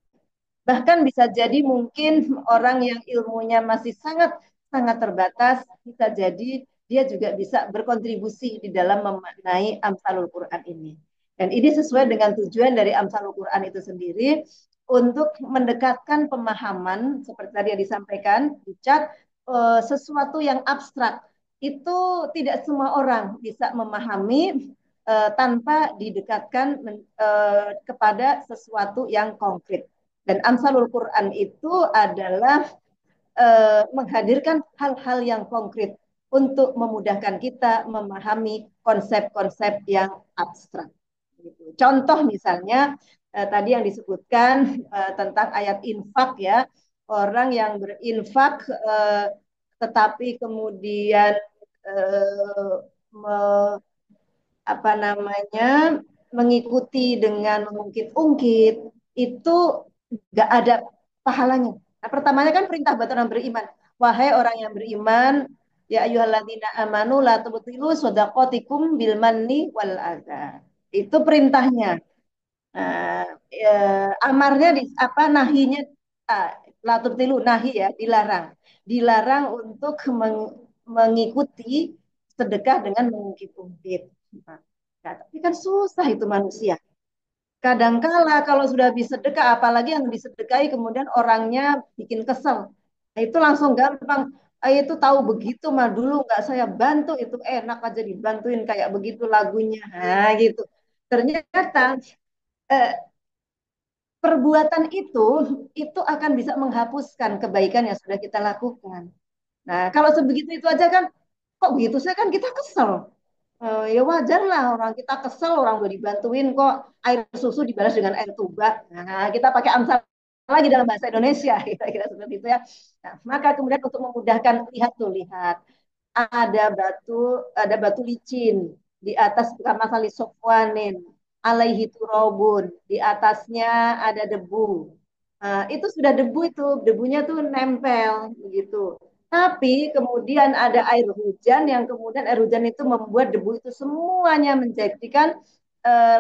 Speaker 2: Bahkan bisa jadi mungkin orang yang ilmunya masih sangat sangat terbatas, bisa jadi dia juga bisa berkontribusi di dalam memaknai Amsalul Quran ini. Dan ini sesuai dengan tujuan dari Amsalul Quran itu sendiri, untuk mendekatkan pemahaman seperti tadi yang disampaikan di chat, sesuatu yang abstrak itu tidak semua orang bisa memahami tanpa didekatkan kepada sesuatu yang konkret. Dan Amsalul Quran itu adalah menghadirkan hal-hal yang konkret untuk memudahkan kita memahami konsep-konsep yang abstrak. Contoh misalnya tadi yang disebutkan tentang ayat infak ya, orang yang berinfak tetapi kemudian me, apa namanya mengikuti dengan mengungkit-ungkit, itu nggak ada pahalanya. Nah, pertamanya kan perintah buat orang beriman. Wahai orang yang beriman, ya ayyuhalladzina amanu la tubtilu shadaqatikum bil manni wal adza. Itu perintahnya. Nah, amarnya di apa nahinya, la tubtilu nahi ya, dilarang. Dilarang untuk mengikuti sedekah dengan mengungkit-ungkit. Nah, tapi kan susah itu manusia. Kadangkala kalau sudah habis sedekah, apalagi yang disedekahi kemudian orangnya bikin kesel. Nah, itu langsung gampang. Itu tahu begitu mah dulu nggak saya bantu, itu enak aja dibantuin kayak begitu lagunya. Nah, gitu. Ternyata eh, perbuatan itu akan bisa menghapuskan kebaikan yang sudah kita lakukan. Nah, kalau sebegitu itu aja kan, kok begitu saya kan kita kesel. Ya wajar lah orang kita kesel, orang udah dibantuin kok air susu dibalas dengan air tuba. Nah, kita pakai amsal lagi dalam bahasa Indonesia, kira-kira seperti itu ya. Nah, maka kemudian untuk memudahkan, lihat tuh, lihat ada batu licin di atas kamasali sofwanin alaihi turabun, di atasnya ada debu. Nah, itu sudah debu, itu debunya tuh nempel begitu. Tapi kemudian ada air hujan, yang kemudian air hujan itu membuat debu itu semuanya menjadikan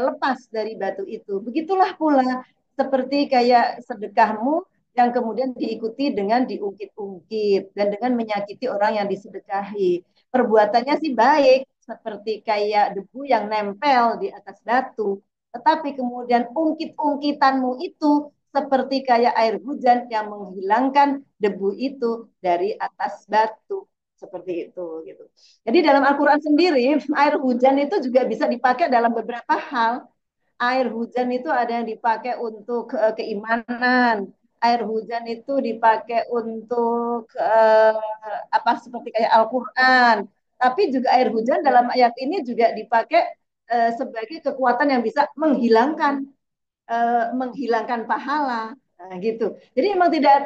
Speaker 2: lepas dari batu itu. Begitulah pula seperti kayak sedekahmu yang kemudian diikuti dengan diungkit-ungkit dan dengan menyakiti orang yang disedekahi. Perbuatannya sih baik, seperti kayak debu yang nempel di atas batu. Tetapi kemudian ungkit-ungkitanmu itu seperti kayak air hujan yang menghilangkan debu itu dari atas batu. Seperti itu gitu. Jadi dalam Al-Quran sendiri, air hujan itu juga bisa dipakai dalam beberapa hal. Air hujan itu ada yang dipakai untuk keimanan. Air hujan itu dipakai untuk apa, seperti kayak Al-Quran. Tapi juga air hujan dalam ayat ini juga dipakai sebagai kekuatan yang bisa menghilangkan pahala. Nah, gitu. Jadi memang tidak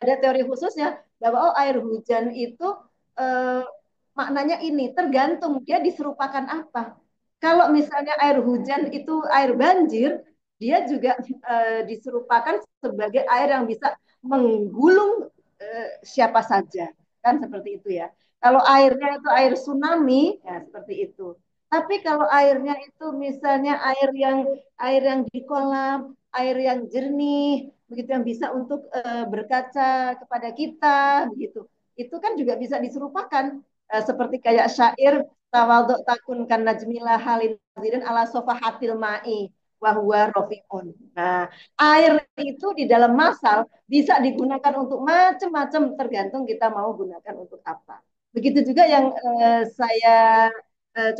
Speaker 2: ada teori khususnya bahwa air hujan itu eh, maknanya ini, tergantung dia diserupakan apa. Kalau misalnya air hujan itu air banjir, dia juga diserupakan sebagai air yang bisa menggulung siapa saja, kan seperti itu ya. Kalau airnya itu air tsunami, ya seperti itu. Tapi kalau airnya itu misalnya air yang di kolam, air yang jernih, begitu, yang bisa untuk berkaca kepada kita, begitu. Itu kan juga bisa diserupakan seperti kayak syair tawaduk takun kan najmila halin ala sofa hatil ma'i wahwa rofiun. Nah, air itu di dalam masal bisa digunakan untuk macam-macam, tergantung kita mau gunakan untuk apa. Begitu juga yang saya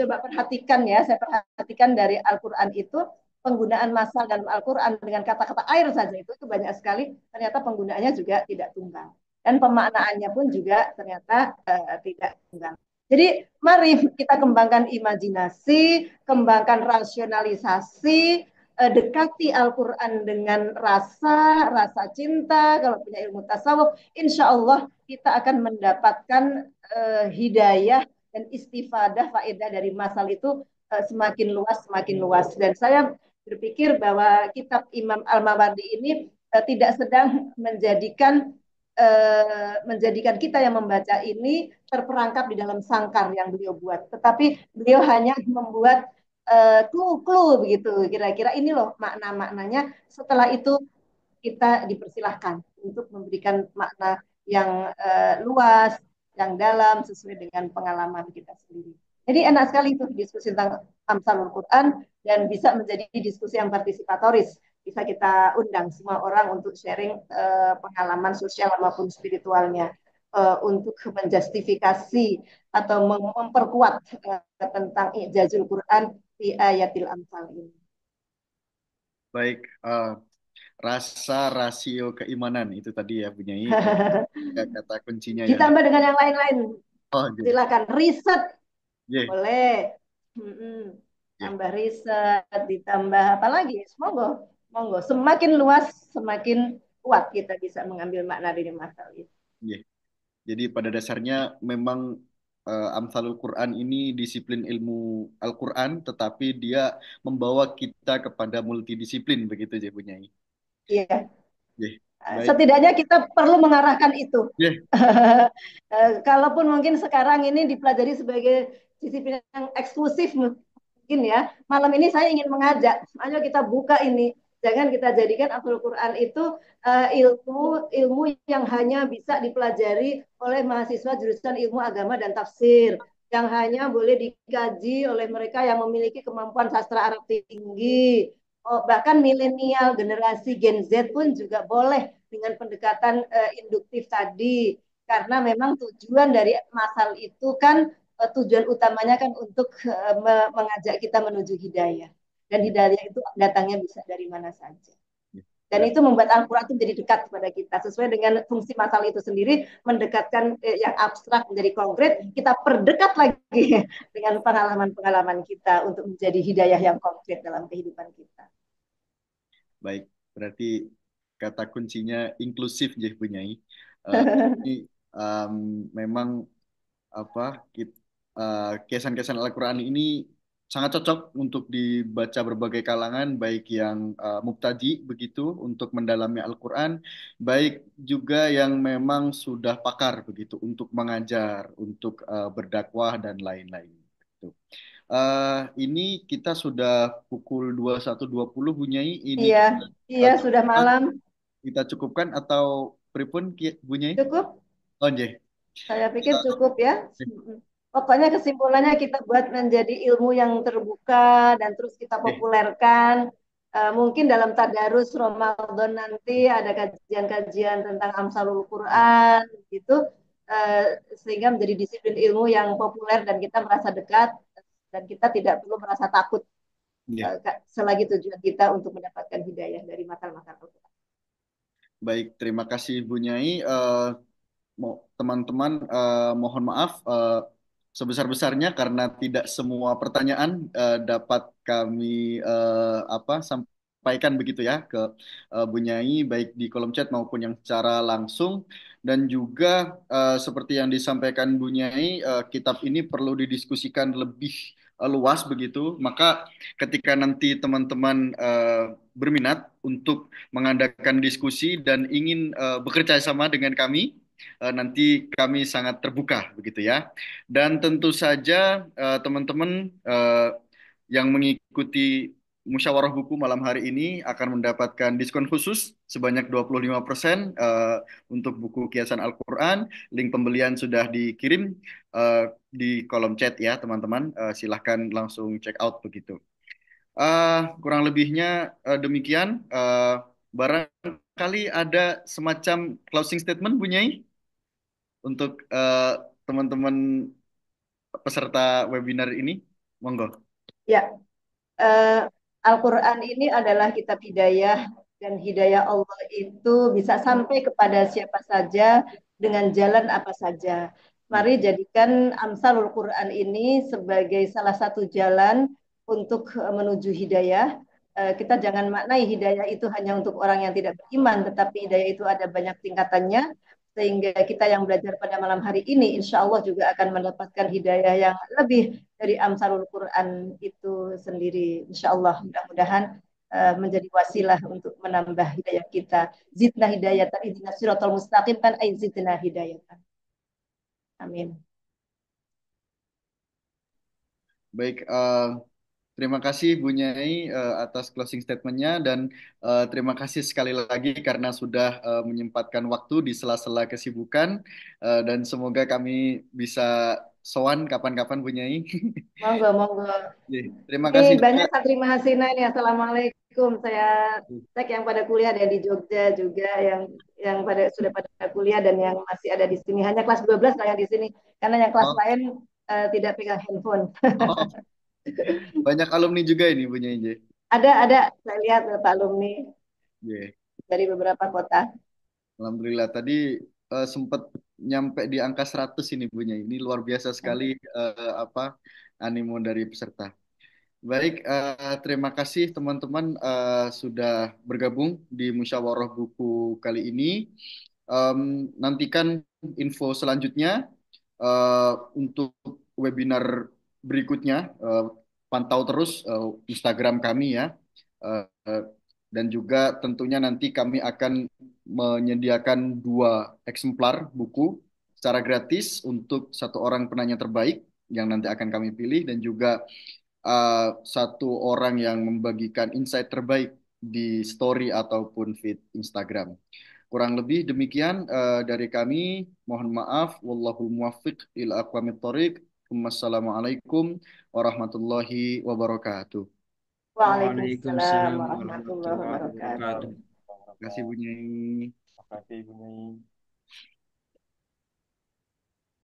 Speaker 2: coba perhatikan ya, saya perhatikan dari Al-Quran itu, penggunaan masal dalam Al-Quran dengan kata-kata air saja itu banyak sekali, ternyata penggunaannya juga tidak tunggal. Dan pemaknaannya pun juga ternyata tidak tunggal. Jadi mari kita kembangkan imajinasi, kembangkan rasionalisasi, dekati Al-Quran dengan rasa cinta. Kalau punya ilmu tasawuf, insya Allah kita akan mendapatkan hidayah dan istifadah faedah dari masal itu semakin luas. Dan saya berpikir bahwa kitab Imam Al-Mawardi ini tidak sedang menjadikan kita yang membaca ini terperangkap di dalam sangkar yang beliau buat, tetapi beliau hanya membuat clue-clue begitu, kira-kira ini loh makna-maknanya. Setelah itu kita dipersilahkan untuk memberikan makna yang luas, yang dalam, sesuai dengan pengalaman kita sendiri. Jadi enak sekali itu diskusi tentang Amsalul Quran, dan bisa menjadi diskusi yang partisipatoris. Bisa kita undang semua orang untuk sharing pengalaman sosial maupun spiritualnya, untuk menjustifikasi atau memperkuat tentang ijazul Quran di ayatil amsal ini.
Speaker 1: Baik, rasa rasio keimanan itu tadi ya, Bunyai. Kata kuncinya ya.
Speaker 2: Ditambah dengan yang lain-lain.
Speaker 1: Oh, gitu.
Speaker 2: Silakan riset,
Speaker 1: Yeah.
Speaker 2: boleh.
Speaker 1: Yeah.
Speaker 2: Tambah riset, ditambah apa lagi? Monggo. Semakin luas, semakin kuat kita bisa mengambil makna dari masal itu.
Speaker 1: Yeah. Jadi pada dasarnya memang Amsalul Quran ini disiplin ilmu Al-Quran, tetapi dia membawa kita kepada multidisiplin, begitu ya, Bunyai.
Speaker 2: Iya.
Speaker 1: Yeah.
Speaker 2: Setidaknya kita perlu mengarahkan itu.
Speaker 1: Yeah.
Speaker 2: Kalaupun mungkin sekarang ini dipelajari sebagai disiplin yang eksklusif mungkin ya. Malam ini saya ingin mengajak, ayo kita buka ini. Jangan kita jadikan Al-Quran itu ilmu yang hanya bisa dipelajari oleh mahasiswa jurusan ilmu agama dan tafsir, yang hanya boleh dikaji oleh mereka yang memiliki kemampuan sastra Arab tinggi. Bahkan milenial, generasi Gen Z pun juga boleh dengan pendekatan induktif tadi. karena memang tujuan dari masal itu kan tujuan utamanya kan untuk mengajak kita menuju hidayah. Dan
Speaker 1: Ya,
Speaker 2: hidayah itu datangnya bisa dari mana saja.
Speaker 1: ya.
Speaker 2: Dan
Speaker 1: Berat.
Speaker 2: itu membuat Al-Quran itu menjadi dekat kepada kita. Sesuai dengan fungsi masal itu sendiri, mendekatkan yang abstrak menjadi konkret, kita perdekat lagi dengan pengalaman-pengalaman kita untuk menjadi hidayah yang konkret dalam kehidupan kita.
Speaker 1: Baik, berarti kata kuncinya inklusif ya Bunyai. Ini em, memang apa kesan-kesan Al-Quran ini sangat cocok untuk dibaca berbagai kalangan, baik yang mubtadi begitu untuk mendalami Al-Quran, baik juga yang memang sudah pakar begitu untuk mengajar, untuk berdakwah dan lain-lain. Gitu. Ini kita sudah pukul 21.20 Bunyai. Ini
Speaker 2: Iya,
Speaker 1: kita
Speaker 2: iya sudah
Speaker 1: cukupkan,
Speaker 2: malam.
Speaker 1: atau pripun Bunyai?
Speaker 2: Cukup?
Speaker 1: Oh, nggih.
Speaker 2: Saya pikir cukup ya. Pokoknya kesimpulannya kita buat menjadi ilmu yang terbuka dan terus kita
Speaker 1: Nggih.
Speaker 2: populerkan. Mungkin dalam tadarus Ramadan nanti ada kajian-kajian tentang Amsalul Quran gitu. Sehingga menjadi disiplin ilmu yang populer dan kita merasa dekat dan kita tidak perlu merasa takut
Speaker 1: Nggih.
Speaker 2: selagi tujuan kita untuk mendapatkan hidayah dari matal-matal Al-Quran.
Speaker 1: Baik, terima kasih Bu Nyai. Teman-teman, mohon maaf sebesar-besarnya karena tidak semua pertanyaan dapat kami sampaikan begitu ya ke Bu Nyai, baik di kolom chat maupun yang secara langsung. Dan juga seperti yang disampaikan Bu Nyai, kitab ini perlu didiskusikan lebih luas begitu. Maka ketika nanti teman-teman berminat untuk mengadakan diskusi dan ingin bekerja sama dengan kami, nanti kami sangat terbuka begitu ya. Dan tentu saja teman-teman yang mengikuti musyawarah buku malam hari ini akan mendapatkan diskon khusus sebanyak 25% untuk buku kiasan Al-Quran. Link pembelian sudah dikirim di kolom chat ya teman-teman. Silahkan langsung check out begitu. Kurang lebihnya demikian. Barangkali ada semacam closing statement Bu Nyai untuk teman-teman peserta webinar ini. Monggo.
Speaker 2: Ya, Al-Quran ini adalah kitab hidayah dan hidayah Allah itu bisa sampai kepada siapa saja dengan jalan apa saja. Mari jadikan Amsalul Quran ini sebagai salah satu jalan untuk menuju hidayah. Kita jangan maknai hidayah itu hanya untuk orang yang tidak beriman, tetapi hidayah itu ada banyak tingkatannya. Sehingga kita yang belajar pada malam hari ini, insya Allah juga akan mendapatkan hidayah yang lebih dari Amsalul Quran itu sendiri. Insya Allah mudah-mudahan menjadi wasilah untuk menambah hidayah kita. Zidna hidayatan, ihdina siratal mustaqim kan ay zidna hidayatan. Amin.
Speaker 1: Baik, terima kasih Bu Nyai atas closing statementnya dan terima kasih sekali lagi karena sudah menyempatkan waktu di sela-sela kesibukan dan semoga kami bisa sowan kapan-kapan Bu Nyai.
Speaker 2: Monggo, monggo.
Speaker 1: Terima
Speaker 2: Ini
Speaker 1: kasih
Speaker 2: banyak
Speaker 1: juga.
Speaker 2: santri mahasiswa ini. Assalamualaikum. Saya cek yang pada kuliah ada di Jogja juga, yang pada sudah pada kuliah dan yang masih ada di sini. Hanya kelas 12 lah yang di sini, karena yang kelas
Speaker 1: Oh,
Speaker 2: lain tidak pegang handphone.
Speaker 1: oh, banyak alumni juga ini Bu Nyai.
Speaker 2: Ada, saya lihat Bapak alumni
Speaker 1: Yeah.
Speaker 2: dari beberapa kota.
Speaker 1: Alhamdulillah tadi sempat nyampe di angka 100 ini Bu Nyai. Ini luar biasa sekali animo dari peserta. Baik, terima kasih teman-teman sudah bergabung di musyawarah buku kali ini. Nantikan info selanjutnya untuk webinar berikutnya. Pantau terus Instagram kami ya. Eh, dan juga tentunya nanti kami akan menyediakan 2 eksemplar buku secara gratis untuk 1 orang penanya terbaik yang nanti akan kami pilih dan juga 1 orang yang membagikan insight terbaik di story ataupun feed Instagram. Kurang lebih demikian dari kami. Mohon maaf. Wallahul muwaffiq ila aqwamit thoriq. Wassalamualaikum warahmatullahi wabarakatuh.
Speaker 2: Waalaikumsalam
Speaker 3: Waalaikumsalam
Speaker 2: warahmatullahi
Speaker 3: warahmatullahi
Speaker 2: wabarakatuh.
Speaker 3: wabarakatuh.
Speaker 1: Terima kasih Bu Nyai.
Speaker 7: Terima kasih Bu Nyai.